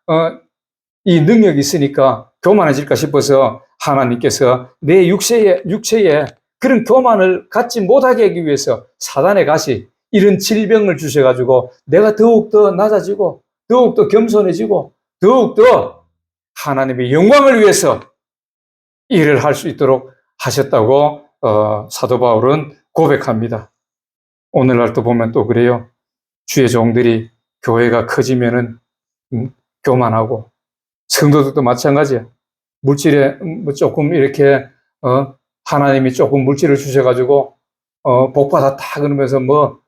이 능력이 있으니까 교만해질까 싶어서 하나님께서 내 육체에 그런 교만을 갖지 못하게 하기 위해서 사단의 가시 이런 질병을 주셔가지고 내가 더욱더 낮아지고 더욱더 겸손해지고 더욱더 하나님의 영광을 위해서 일을 할 수 있도록 하셨다고 사도 바울은 고백합니다. 오늘날도 보면 또 그래요. 주의 종들이 교회가 커지면은 교만하고 성도들도 마찬가지야. 물질에 뭐 조금 이렇게 하나님이 조금 물질을 주셔가지고 복 받았다 그러면서 뭐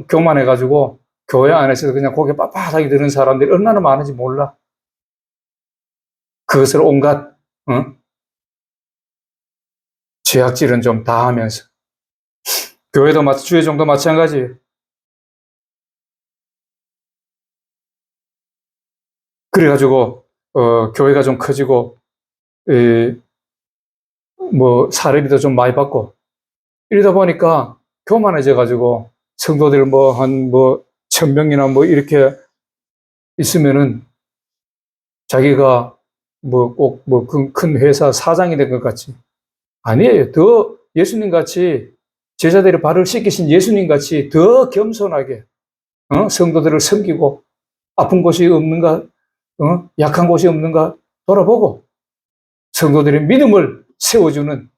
교만해가지고 교회 안에서 그냥 고개 빳빳하게 드는 사람들이 얼마나 많은지 몰라. 그것을 온갖 죄악질은 좀 다 하면서 교회도 주의 종도 마찬가지예요. 그래가지고 교회가 좀 커지고 뭐 사례비도 좀 많이 받고 이러다 보니까 교만해져가지고 성도들 뭐 한 뭐 1000명이나 뭐 이렇게 있으면은 자기가 뭐 꼭 뭐 큰 회사 사장이 된 것 같이 아니에요. 더 예수님 같이 제자들의 발을 씻기신 예수님 같이 더 겸손하게 성도들을 섬기고 아픈 곳이 없는가 약한 곳이 없는가 돌아보고 성도들의 믿음을 세워주는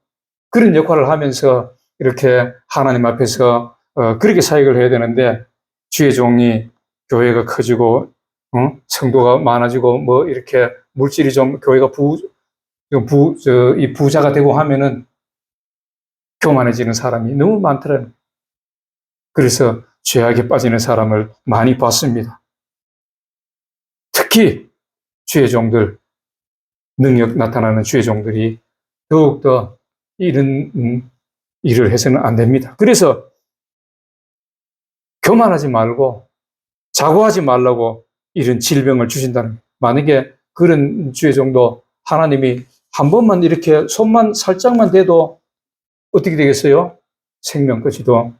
그런 역할을 하면서 이렇게 하나님 앞에서 그렇게 사역을 해야 되는데 주의 종이 교회가 커지고 성도가 많아지고 뭐 이렇게 물질이 좀 교회가 이 부자가 되고 하면은 교만해지는 사람이 너무 많더라고요. 그래서 죄악에 빠지는 사람을 많이 봤습니다. 특히 주의 종들, 능력 나타나는 주의 종들이 더욱더 이런 일을 해서는 안 됩니다. 그래서 교만하지 말고 자고하지 말라고 이런 질병을 주신다는 거예요. 만약에 그런 주의 종도 하나님이 한 번만 이렇게 손만 살짝만 대도 어떻게 되겠어요? 생명 끝이도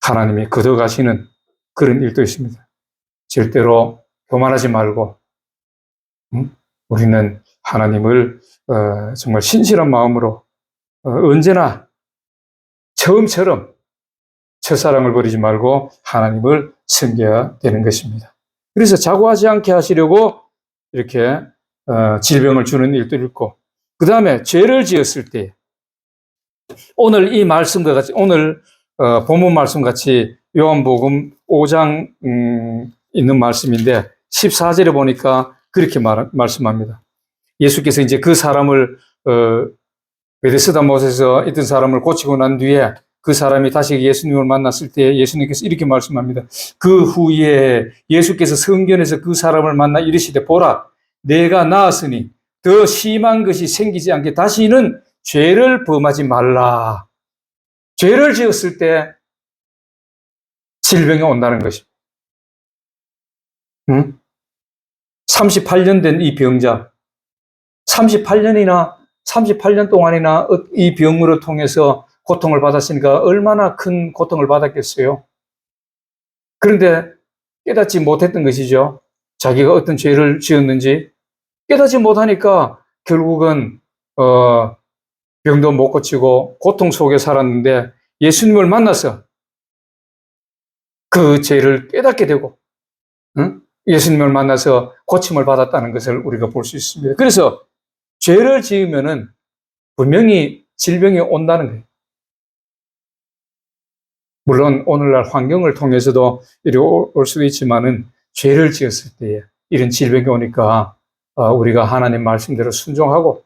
하나님이 걷어가시는 그런 일도 있습니다. 절대로 교만하지 말고 우리는 하나님을 정말 신실한 마음으로 언제나 처음처럼 첫사랑을 버리지 말고 하나님을 섬겨야 되는 것입니다. 그래서 자고하지 않게 하시려고 이렇게 질병을 주는 일도 있고 그 다음에 죄를 지었을 때 오늘 이 말씀과 같이 오늘 본문 말씀 같이 요한복음 5장 있는 말씀인데 14절에 보니까 그렇게 말씀합니다. 예수께서 이제 그 사람을 베데스다 못에서 있던 사람을 고치고 난 뒤에 그 사람이 다시 예수님을 만났을 때 예수님께서 이렇게 말씀합니다. 그 후에 예수께서 성전에서 그 사람을 만나 이르시되 보라 내가 나았으니 더 심한 것이 생기지 않게 다시는 죄를 범하지 말라. 죄를 지었을 때 질병이 온다는 것입니다. 38년 된 이 병자 38년 동안이나 이 병으로 통해서 고통을 받았으니까 얼마나 큰 고통을 받았겠어요. 그런데 깨닫지 못했던 것이죠. 자기가 어떤 죄를 지었는지 깨닫지 못하니까 결국은 병도 못 고치고 고통 속에 살았는데 예수님을 만나서 그 죄를 깨닫게 되고, 응? 예수님을 만나서 고침을 받았다는 것을 우리가 볼 수 있습니다. 그래서 죄를 지으면은 분명히 질병이 온다는 거예요. 물론 오늘날 환경을 통해서도 이리 올 수도 있지만은 죄를 지었을 때에 이런 질병이 오니까 우리가 하나님 말씀대로 순종하고,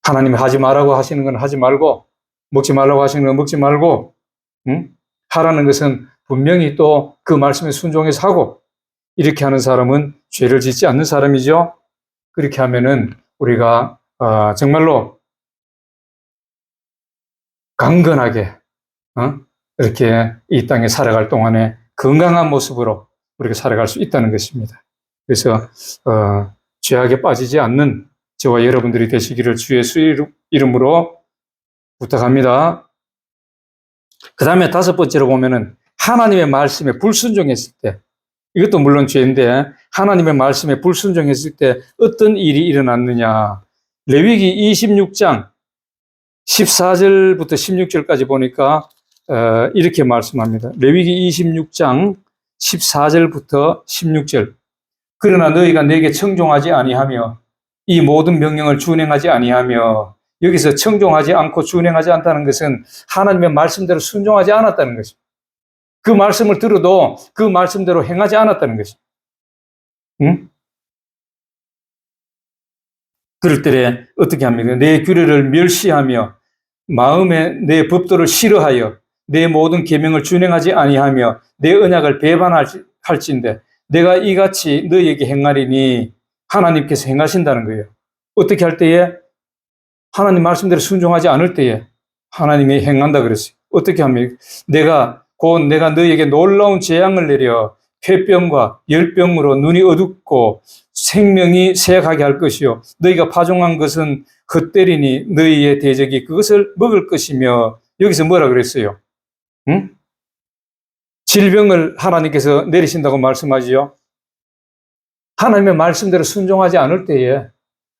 하나님이 하지 말라고 하시는 건 하지 말고, 먹지 말라고 하시는 건 먹지 말고, 응? 하라는 것은 분명히 또 그 말씀에 순종해서 하고, 이렇게 하는 사람은 죄를 짓지 않는 사람이죠. 그렇게 하면은 우리가 정말로 강건하게 이렇게 이 땅에 살아갈 동안에 건강한 모습으로 우리가 살아갈 수 있다는 것입니다. 그래서 죄악에 빠지지 않는 저와 여러분들이 되시기를 주 예수 이름으로 부탁합니다. 그 다음에 5번째로 보면은 하나님의 말씀에 불순종했을 때, 이것도 물론 죄인데 하나님의 말씀에 불순종했을 때 어떤 일이 일어났느냐. 레위기 26장 14절부터 16절까지 보니까 이렇게 말씀합니다. 레위기 26장 14절부터 16절. 그러나 너희가 내게 청종하지 아니하며 이 모든 명령을 준행하지 아니하며, 여기서 청종하지 않고 준행하지 않다는 것은 하나님의 말씀대로 순종하지 않았다는 것입니다. 그 말씀을 들어도 그 말씀대로 행하지 않았다는 것입니다. 응? 그럴 때 어떻게 합니까? 내 규례를 멸시하며 마음에 내 법도를 싫어하여 내 모든 계명을 준행하지 아니하며 내 언약을 배반할진대 내가 이같이 너희에게 행하리니, 하나님께서 행하신다는 거예요. 어떻게 할 때에? 하나님 말씀대로 순종하지 않을 때에 하나님이 행한다 그랬어요. 어떻게 합니까? 내가 너희에게 놀라운 재앙을 내려 폐병과 열병으로 눈이 어둡고 생명이 쇠약하게 할 것이요 너희가 파종한 것은 헛되리니 너희의 대적이 그것을 먹을 것이며. 여기서 뭐라 그랬어요? 응? 질병을 하나님께서 내리신다고 말씀하지요. 하나님의 말씀대로 순종하지 않을 때에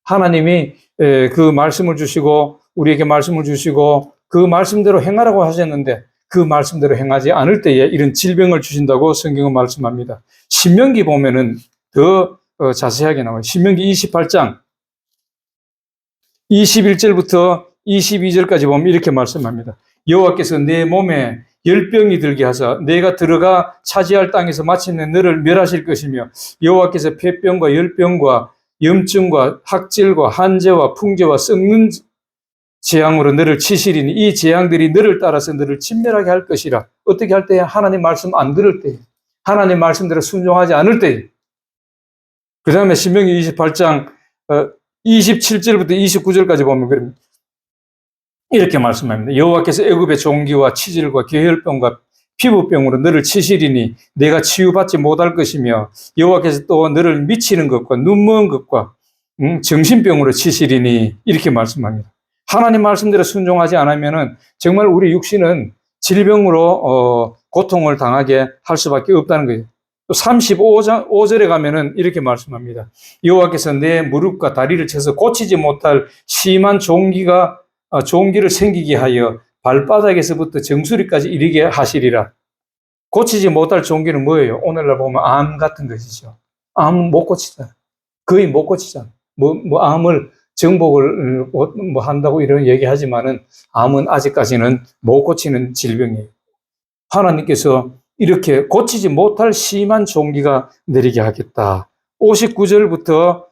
하나님이 그 말씀을 주시고 우리에게 말씀을 주시고 그 말씀대로 행하라고 하셨는데 그 말씀대로 행하지 않을 때에 이런 질병을 주신다고 성경은 말씀합니다. 신명기 보면은 더 자세하게 나와요. 신명기 28장 21절부터 22절까지 보면 이렇게 말씀합니다. 여호와께서 내 몸에 열병이 들게 하사 내가 들어가 차지할 땅에서 마침내 너를 멸하실 것이며, 여호와께서 폐병과 열병과 염증과 학질과 한재와 풍재와 썩는 재앙으로 너를 치시리니 이 재앙들이 너를 따라서 너를 진멸하게 할 것이라. 어떻게 할 때? 하나님 말씀 안 들을 때, 하나님 말씀대로 순종하지 않을 때. 그 다음에 신명기 28장 27절부터 29절까지 보면 그럽니다. 이렇게 말씀합니다. 여호와께서 애굽의 종기와 치질과 계혈병과 피부병으로 너를 치시리니 내가 치유받지 못할 것이며, 여호와께서 또 너를 미치는 것과 눈먼 것과 정신병으로 치시리니, 이렇게 말씀합니다. 하나님 말씀대로 순종하지 않으면은 정말 우리 육신은 질병으로 고통을 당하게 할 수밖에 없다는 거예요. 또 35장 5절에 가면은 이렇게 말씀합니다. 여호와께서 내 무릎과 다리를 쳐서 고치지 못할 심한 종기를 생기게 하여 발바닥에서부터 정수리까지 이르게 하시리라. 고치지 못할 종기는 뭐예요? 오늘날 보면 암 같은 것이죠. 암은 못 고치잖아. 거의 못 고치잖아. 암을 정복을 한다고 이런 얘기하지만은 암은 아직까지는 못 고치는 질병이에요. 하나님께서 이렇게 고치지 못할 심한 종기가 내리게 하겠다. 59절부터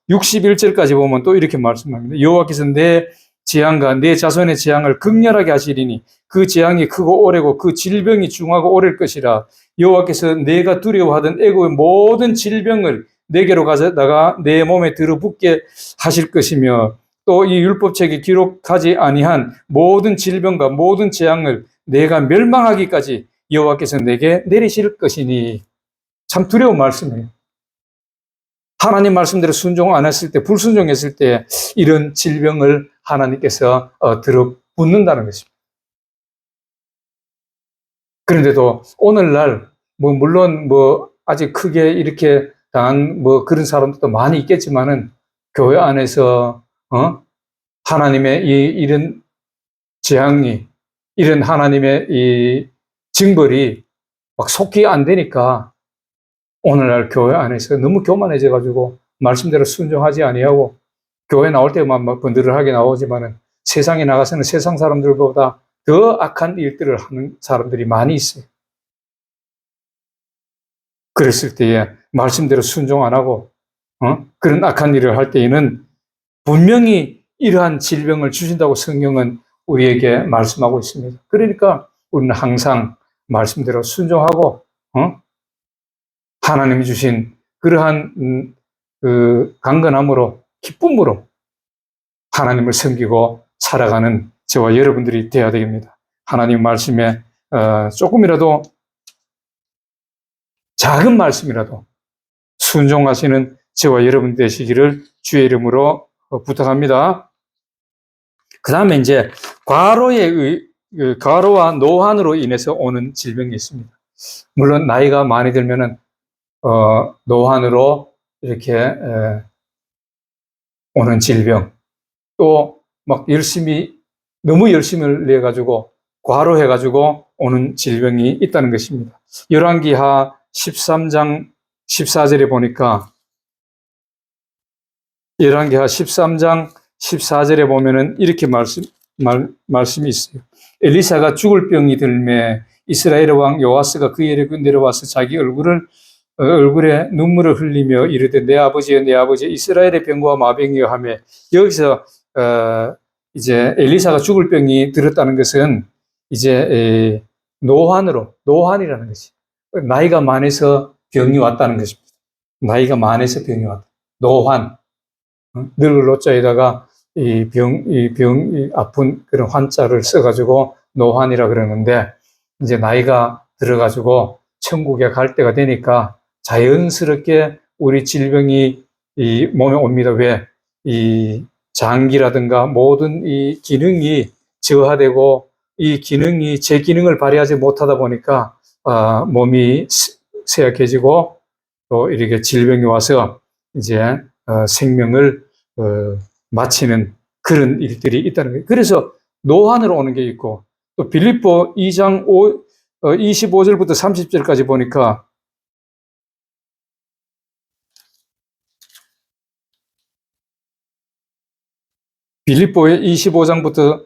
61절까지 보면 또 이렇게 말씀합니다. 여호와께서 내 재앙과 내 자손의 재앙을 극렬하게 하시리니 그 재앙이 크고 오래고 그 질병이 중하고 오래일 것이라. 여호와께서 내가 두려워하던 애국의 모든 질병을 내게로 가져다가 내 몸에 들어붙게 하실 것이며, 또 이 율법책에 기록하지 아니한 모든 질병과 모든 재앙을 내가 멸망하기까지 여호와께서 내게 내리실 것이니. 참 두려운 말씀이에요. 하나님 말씀대로 순종 안 했을 때, 불순종했을 때 이런 질병을 하나님께서 들어붙는다는 것입니다. 그런데도 오늘날 물론 아직 크게 이렇게 당한 그런 사람들도 많이 있겠지만은 교회 안에서 하나님의 이런 재앙이, 이런 하나님의 이 징벌이 막 속히 안 되니까 오늘날 교회 안에서 너무 교만해져가지고 말씀대로 순종하지 아니하고 교회 나올 때만 막 번들하게 나오지만은 세상에 나가서는 세상 사람들보다 더 악한 일들을 하는 사람들이 많이 있어요. 그랬을 때에 말씀대로 순종 안 하고 그런 악한 일을 할 때에는 분명히 이러한 질병을 주신다고 성경은 우리에게 말씀하고 있습니다. 그러니까 우리는 항상 말씀대로 순종하고 하나님이 주신 그러한 그 강건함으로 기쁨으로 하나님을 섬기고 살아가는 저와 여러분들이 되어야 됩니다. 하나님 말씀에 조금이라도 작은 말씀이라도 순종하시는 저와 여러분 되시기를 주의 이름으로 부탁합니다. 그 다음에 이제 과로와 노환으로 인해서 오는 질병이 있습니다. 물론 나이가 많이 들면은 노환으로 이렇게 오는 질병, 또 막 너무 열심을 내 가지고 과로해 가지고 오는 질병이 있다는 것입니다. 열왕기하 13장 14절에 보니까 열왕기하 13장 14절에 보면은 이렇게 말씀이 있어요. 엘리사가 죽을 병이 들매 이스라엘 왕 요아스가 그에게 내려와서 자기 얼굴에 눈물을 흘리며 이르되 내 아버지여 내 아버지 이스라엘의 병과 마병이여 하며, 여기서 이제 엘리사가 죽을 병이 들었다는 것은 이제 노환이라는 것이, 나이가 많아서 병이 왔다는 것입니다. 나이가 많아서 병이 왔다. 노환. 늙을 노자에다가 이 아픈 그런 환자를 써가지고 노환이라 그러는데, 이제 나이가 들어가지고 천국에 갈 때가 되니까 자연스럽게 우리 질병이 이 몸에 옵니다. 왜? 이 장기라든가 모든 이 기능이 저하되고 이 기능이 제 기능을 발휘하지 못하다 보니까 몸이 쇠약해지고 또 이렇게 질병이 와서 이제 생명을 마치는 그런 일들이 있다는 거예요. 그래서 노환으로 오는 게 있고, 또 빌립보 2장 25절부터 30절까지 보니까 빌립보의 25장부터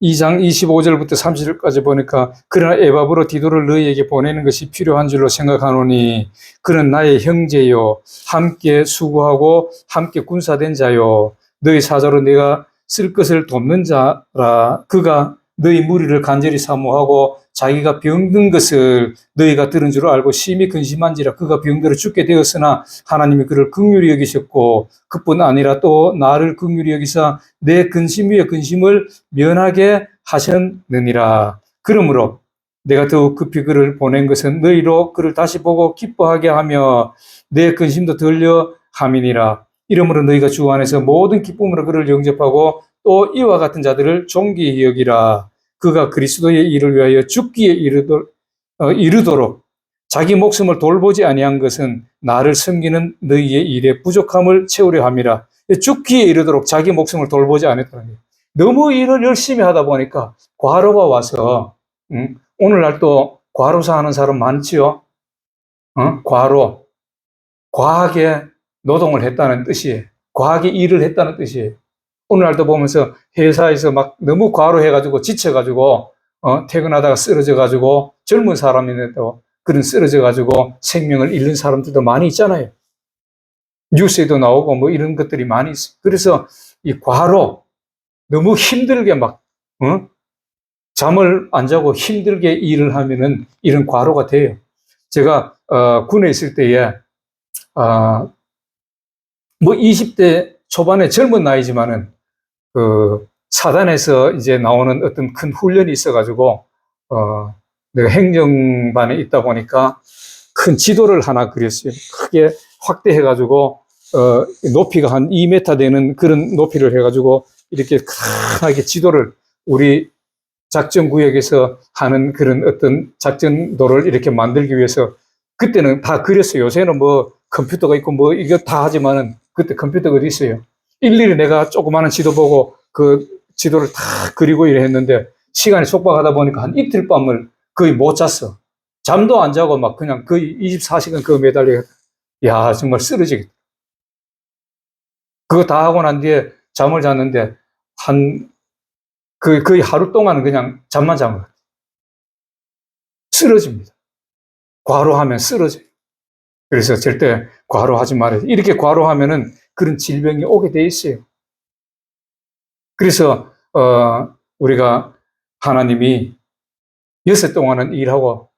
2장 25절부터 30절까지 보니까 그러나 에바브로 디도를 너희에게 보내는 것이 필요한 줄로 생각하노니 그는 나의 형제요 함께 수고하고 함께 군사된 자요 너희 사자로 내가 쓸 것을 돕는 자라. 그가 너희 무리를 간절히 사모하고 자기가 병든 것을 너희가 들은 줄 알고 심히 근심한지라. 그가 병들어 죽게 되었으나 하나님이 그를 긍휼히 여기셨고 그뿐 아니라 또 나를 긍휼히 여기사 내 근심 위에 근심을 면하게 하셨느니라. 그러므로 내가 더욱 급히 그를 보낸 것은 너희로 그를 다시 보고 기뻐하게 하며 내 근심도 덜려 함이니라. 이러므로 너희가 주 안에서 모든 기쁨으로 그를 영접하고 또 이와 같은 자들을 존귀히 여기라. 그가 그리스도의 일을 위하여 죽기에 이르도록 자기 목숨을 돌보지 아니한 것은 나를 섬기는 너희의 일에 부족함을 채우려 함이라. 죽기에 이르도록 자기 목숨을 돌보지 않았다는 거예요. 너무 일을 열심히 하다 보니까 과로가 와서 오늘날 또 과로사 하는 사람 많지요. 과하게 노동을 했다는 뜻이에요. 과하게 일을 했다는 뜻이에요. 오늘날도 보면서 회사에서 막 너무 과로해가지고 지쳐가지고 퇴근하다가 쓰러져가지고 젊은 사람인데도 그런 쓰러져가지고 생명을 잃는 사람들도 많이 있잖아요. 뉴스에도 나오고 뭐 이런 것들이 많이 있어요. 그래서 이 과로 너무 힘들게 막 잠을 안 자고 힘들게 일을 하면은 이런 과로가 돼요. 제가 군에 있을 때에 뭐 20대 초반에 젊은 나이지만은 그 사단에서 이제 나오는 어떤 큰 훈련이 있어가지고 내가 행정반에 있다 보니까 큰 지도를 하나 그렸어요. 크게 확대해가지고 높이가 한 2m 되는 그런 높이를 해가지고 이렇게 크게 지도를 우리 작전구역에서 하는 그런 어떤 작전도를 이렇게 만들기 위해서 그때는 다 그렸어요. 요새는 뭐 컴퓨터가 있고 뭐 이거 다 하지만은 그때 컴퓨터가 어디 있어요. 일일이 내가 조그마한 지도 보고 그 지도를 다 그리고 이래 했는데 시간이 촉박하다 보니까 한 이틀 밤을 거의 못 잤어. 잠도 안 자고 막 그냥 거의 24시간 그거 매달려. 야, 정말 쓰러지겠다. 그거 다 하고 난 뒤에 잠을 잤는데 거의 하루 동안은 그냥 잠만 잔 거야. 쓰러집니다. 과로하면 쓰러져요. 그래서 절대 과로하지 말아요. 이렇게 과로하면은 그런 질병이 오게 돼 있어요. 그래서 우리가 하나님이 6세 동안은 일하고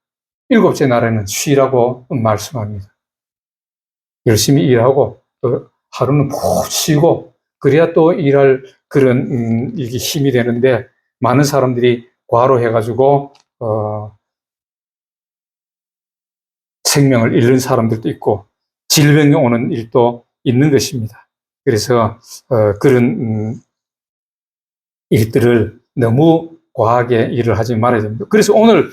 7째 날에는 쉬라고 말씀합니다. 열심히 일하고 하루는 푹 쉬고 그래야 또 일할 그런 이게 힘이 되는데 많은 사람들이 과로해가지고 생명을 잃는 사람들도 있고 질병이 오는 일도 있는 것입니다. 그래서 그런 일들을 너무 과하게 일을 하지 말아야 됩니다. 그래서 오늘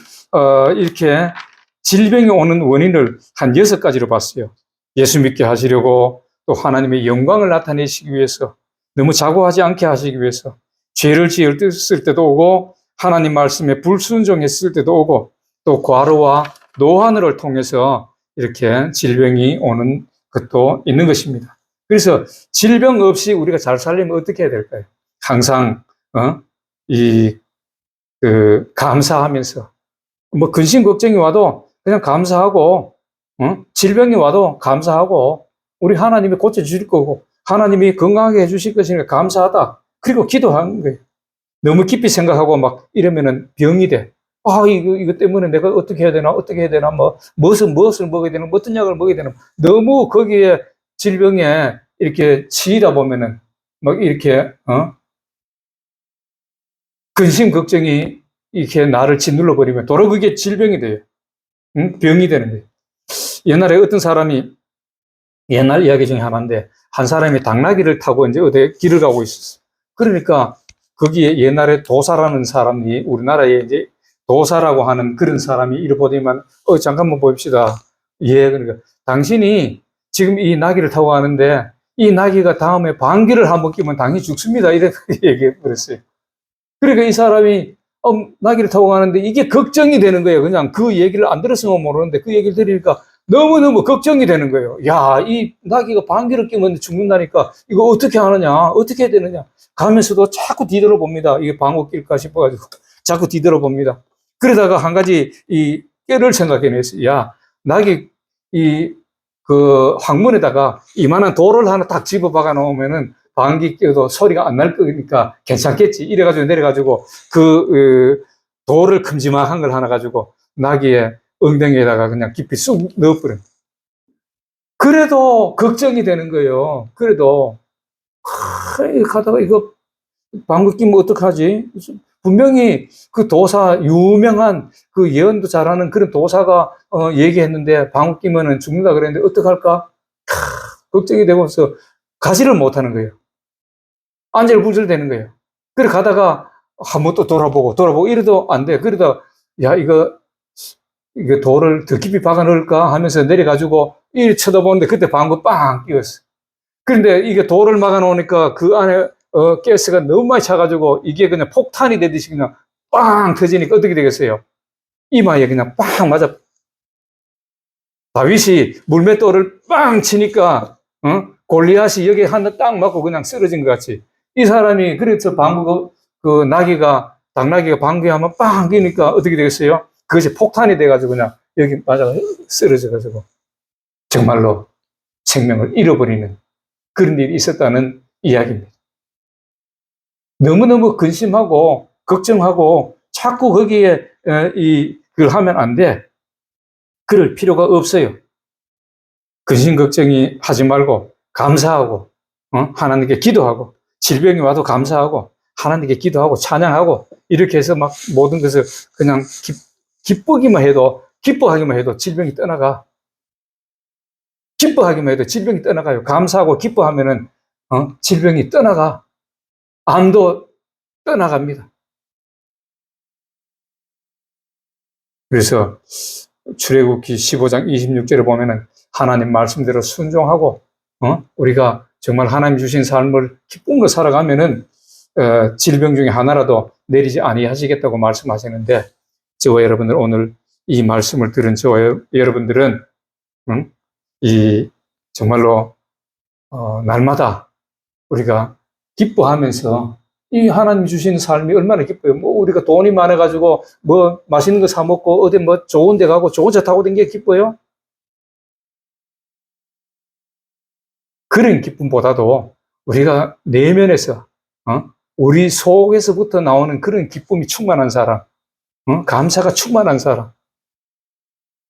이렇게 질병이 오는 원인을 한 6가지로 봤어요. 예수 믿게 하시려고, 또 하나님의 영광을 나타내시기 위해서, 너무 자고하지 않게 하시기 위해서, 죄를 지었을 때도 오고 하나님 말씀에 불순종했을 때도 오고, 또 과로와 노환을 통해서 이렇게 질병이 오는 것도 있는 것입니다. 그래서 질병 없이 우리가 잘 살려면 어떻게 해야 될까요? 항상 감사하면서, 뭐 근심 걱정이 와도 그냥 감사하고, 질병이 와도 감사하고, 우리 하나님이 고쳐주실 거고, 하나님이 건강하게 해주실 것이니까 감사하다. 그리고 기도하는 거예요. 너무 깊이 생각하고 막 이러면은 병이 돼. 아, 이거 때문에 내가 어떻게 해야 되나, 무엇을 먹어야 되나, 어떤 약을 먹어야 되나. 너무 거기에 질병에 이렇게 치이다 보면은, 막 이렇게, 근심, 걱정이 이렇게 나를 짓눌러 버리면 도로 그게 질병이 돼요. 병이 되는 거예요. 옛날에 어떤 사람이, 옛날 이야기 중에 하나인데, 한 사람이 당나귀를 타고 이제 어디 길을 가고 있었어. 그러니까 거기에 옛날에 도사라는 사람이, 우리나라에 이제 도사라고 하는 그런 사람이 이를 보더니만, 잠깐만 봅시다. 예, 그러니까 당신이 지금 이 나귀를 타고 가는데 이 나귀가 다음에 방귀를 한번 끼면 당연히 죽습니다. 이렇게 얘기해 버렸어요. 그러니까 이 사람이 나귀를 타고 가는데 이게 걱정이 되는 거예요. 그냥 그 얘기를 안 들었으면 모르는데 그 얘기를 들으니까 너무너무 걱정이 되는 거예요. 야, 이 나귀가 방귀를 끼면 죽는다니까 이거 어떻게 하느냐, 어떻게 해야 되느냐. 가면서도 자꾸 뒤돌아봅니다. 이게 방귀 낄까 싶어가지고 자꾸 뒤돌아봅니다. 그러다가 한 가지 이 깨를 생각해냈어요. 야, 나귀 그 황문에다가 이만한 돌을 하나 딱 집어 박아 놓으면은 방귀 껴도 소리가 안 날 거니까 괜찮겠지. 이래가지고 내려가지고 돌을 큼지막한 걸 하나 가지고 나귀의 엉덩이에다가 그냥 깊이 쑥 넣어버려. 그래도 걱정이 되는 거예요. 그래도 가다가 이거 방귀 끼면 어떡하지? 분명히 그 도사, 유명한 그 예언도 잘하는 그런 도사가 얘기했는데 방귀 끼면은 죽는다 그랬는데 어떡할까? 걱정이 되고서 가지를 못하는 거예요. 안절부절 되는 거예요. 그래 가다가 한번 또 돌아보고 이래도 안 돼. 그러다 야 이거 돌을 더 깊이 박아 넣을까 하면서 내려가지고 이 쳐다보는데 그때 방구 빵 끼웠어. 그런데 이게 돌을 막아 놓으니까 그 안에 가스가 너무 많이 차가지고 이게 그냥 폭탄이 되듯이 그냥 빵 터지니까 어떻게 되겠어요? 이마에 그냥 빵 맞아. 다윗이 물맷돌을 빵 치니까 골리앗이 여기 하나 딱 맞고 그냥 쓰러진 것 같이. 이 사람이 그래서 그 나귀가 당나귀가 방귀하면 빵 끼니까 어떻게 되겠어요? 그것이 폭탄이 돼가지고 그냥 여기 맞아 쓰러져가지고 정말로 생명을 잃어버리는 그런 일이 있었다는 이야기입니다. 너무너무 근심하고 걱정하고 자꾸 거기에 그걸 하면 안 돼. 그럴 필요가 없어요. 근심 걱정이 하지 말고 감사하고 하나님께 기도하고 질병이 와도 감사하고 하나님께 기도하고 찬양하고 이렇게 해서 막 모든 것을 그냥 기쁘기만 해도 기뻐하기만 해도 질병이 떠나가. 기뻐하기만 해도 질병이 떠나가요. 감사하고 기뻐하면은 질병이 떠나가. 암도 떠나갑니다. 그래서 출애굽기 15장 26절에 보면은 하나님 말씀대로 순종하고 우리가 정말 하나님 주신 삶을 기쁨으로 살아가면은 질병 중에 하나라도 내리지 아니하시겠다고 말씀하시는데, 저와 여러분들 오늘 이 말씀을 들은 저와 여러분들은 이 정말로 날마다 우리가 기뻐하면서 이 하나님 주신 삶이 얼마나 기뻐요. 뭐 우리가 돈이 많아가지고 뭐 맛있는 거 사 먹고 어디 뭐 좋은 데 가고 좋은 차 타고 다니는 게 기뻐요? 그런 기쁨보다도 우리가 내면에서 우리 속에서부터 나오는 그런 기쁨이 충만한 사람, 감사가 충만한 사람,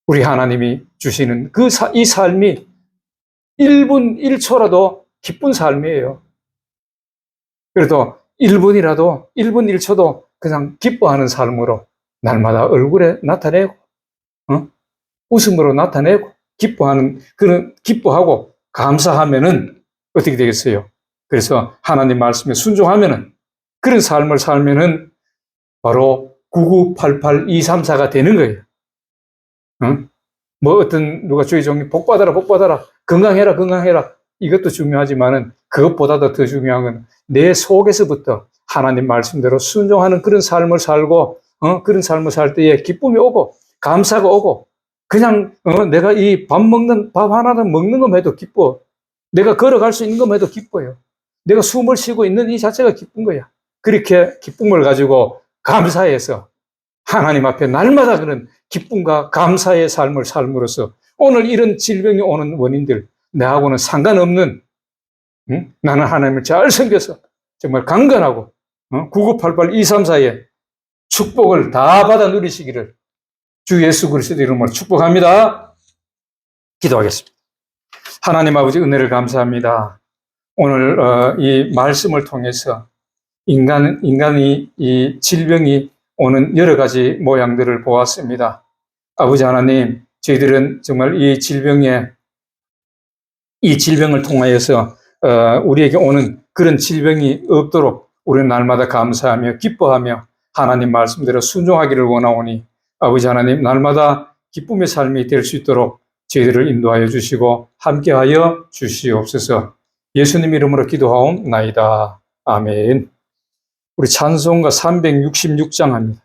우리 하나님이 주시는 이 삶이 1분 1초라도 기쁜 삶이에요. 그래도 1분이라도 1분 1초도 그냥 기뻐하는 삶으로 날마다 얼굴에 나타내고 웃음으로 나타내고 기뻐하는 그런 기뻐하고 감사하면은 어떻게 되겠어요? 그래서 하나님 말씀에 순종하면은 그런 삶을 살면은 바로 9988234가 되는 거예요. 뭐 어떤 누가 주의 종이 복 받아라 복 받아라 건강해라 건강해라 이것도 중요하지만은 그것보다도 더 중요한 건 내 속에서부터 하나님 말씀대로 순종하는 그런 삶을 살고 그런 삶을 살 때에 기쁨이 오고 감사가 오고 그냥 내가 이 밥 하나는 먹는 것만 해도 기뻐. 내가 걸어갈 수 있는 것만 해도 기뻐요. 내가 숨을 쉬고 있는 이 자체가 기쁜 거야. 그렇게 기쁨을 가지고 감사해서 하나님 앞에 날마다 그런 기쁨과 감사의 삶을 삶으로써 오늘 이런 질병이 오는 원인들 나하고는 상관없는 나는 하나님을 잘 섬겨서 정말 강건하고 9988-234의 축복을 다 받아 누리시기를 주 예수 그리스도 이름으로 축복합니다. 기도하겠습니다. 하나님 아버지 은혜를 감사합니다. 오늘 이 말씀을 통해서 인간이 이 질병이 오는 여러 가지 모양들을 보았습니다. 아버지 하나님, 저희들은 정말 이 질병을 통하여서 우리에게 오는 그런 질병이 없도록 우리는 날마다 감사하며 기뻐하며 하나님 말씀대로 순종하기를 원하오니 아버지 하나님 날마다 기쁨의 삶이 될 수 있도록 저희들을 인도하여 주시고 함께하여 주시옵소서. 예수님 이름으로 기도하옵나이다. 아멘. 우리 찬송가 366장 합니다.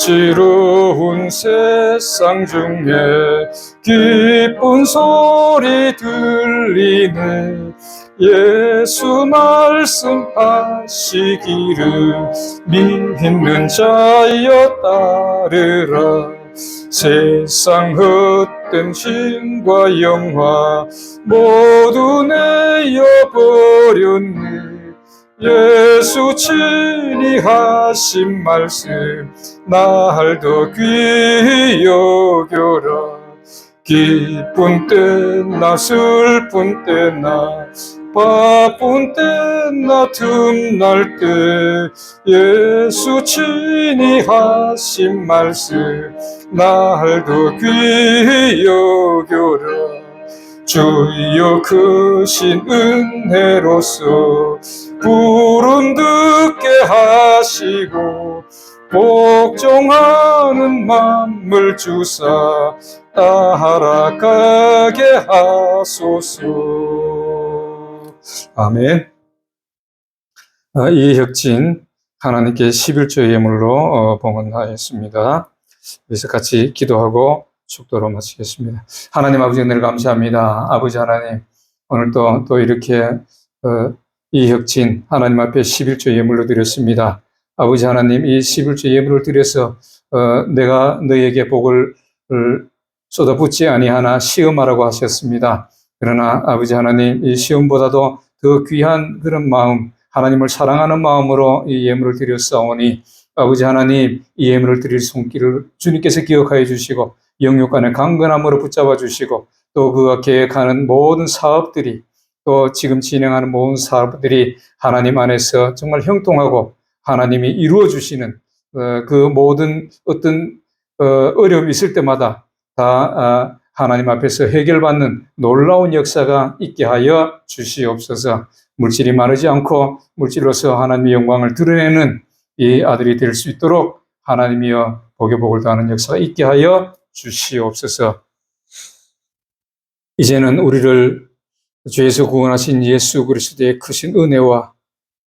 어지러운 세상 중에 기쁜 소리 들리네. 예수 말씀하시기를 믿는 자여 따르라. 세상 헛된 신과 영화 모두 내어버렸네. 예수 친히 하신 말씀 날 더 귀히 여겨라. 기쁜 때나 슬픈 때나 바쁜 때나 틈날 때 예수 친히 하신 말씀 날 더 귀히 여겨라. 주여 크신 은혜로서 부름 듣게 하시고 복종하는 마음을 주사 따라가게 하소서. 아멘. 이혁진 하나님께 11조 예물로 봉헌하였습니다. 그래서 같이 기도하고 축도로 마치겠습니다. 하나님 아버지 은혜를 감사합니다. 아버지 하나님 오늘 또 이렇게 이혁진 하나님 앞에 11조 예물로 드렸습니다. 아버지 하나님 이 11조 예물을 드려서 내가 너에게 복을 쏟아붓지 아니하나 시험하라고 하셨습니다. 그러나 아버지 하나님 이 시험보다도 더 귀한 그런 마음 하나님을 사랑하는 마음으로 이 예물을 드렸사오니 아버지 하나님 이 예물을 드릴 손길을 주님께서 기억하여 주시고 영육간의 강건함으로 붙잡아 주시고 또 그가 계획하는 모든 사업들이 또 지금 진행하는 모든 사업들이 하나님 안에서 정말 형통하고 하나님이 이루어 주시는 그 모든 어떤 어려움이 있을 때마다 다 하나님 앞에서 해결받는 놀라운 역사가 있게 하여 주시옵소서. 물질이 마르지 않고 물질로서 하나님의 영광을 드러내는 이 아들이 될 수 있도록 하나님이여 복에 복을 더하는 역사가 있게 하여 주시옵소서. 이제는 우리를 죄에서 구원하신 예수 그리스도의 크신 은혜와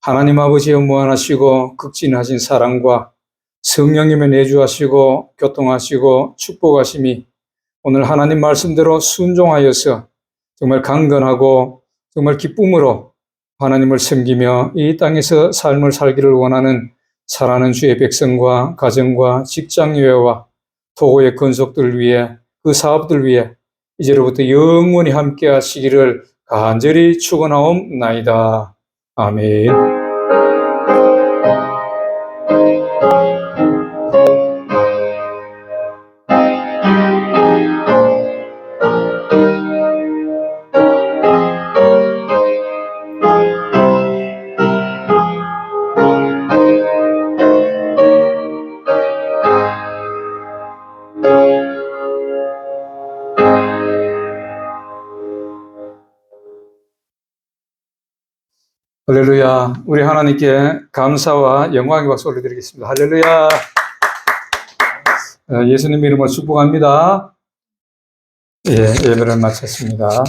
하나님 아버지의 무한하시고 극진하신 사랑과 성령님의 내주하시고 교통하시고 축복하심이 오늘 하나님 말씀대로 순종하여서 정말 강건하고 정말 기쁨으로 하나님을 섬기며 이 땅에서 삶을 살기를 원하는 사랑하는 주의 백성과 가정과 직장외와 토고의 건속들을 위해 그 사업들 위해 이제로부터 영원히 함께 하시기를 간절히 축원하옵나이다. 아멘. 할렐루야. 우리 하나님께 감사와 영광의 박수 올려드리겠습니다. 할렐루야. 예수님 이름으로 축복합니다. 예, 예배를 마쳤습니다.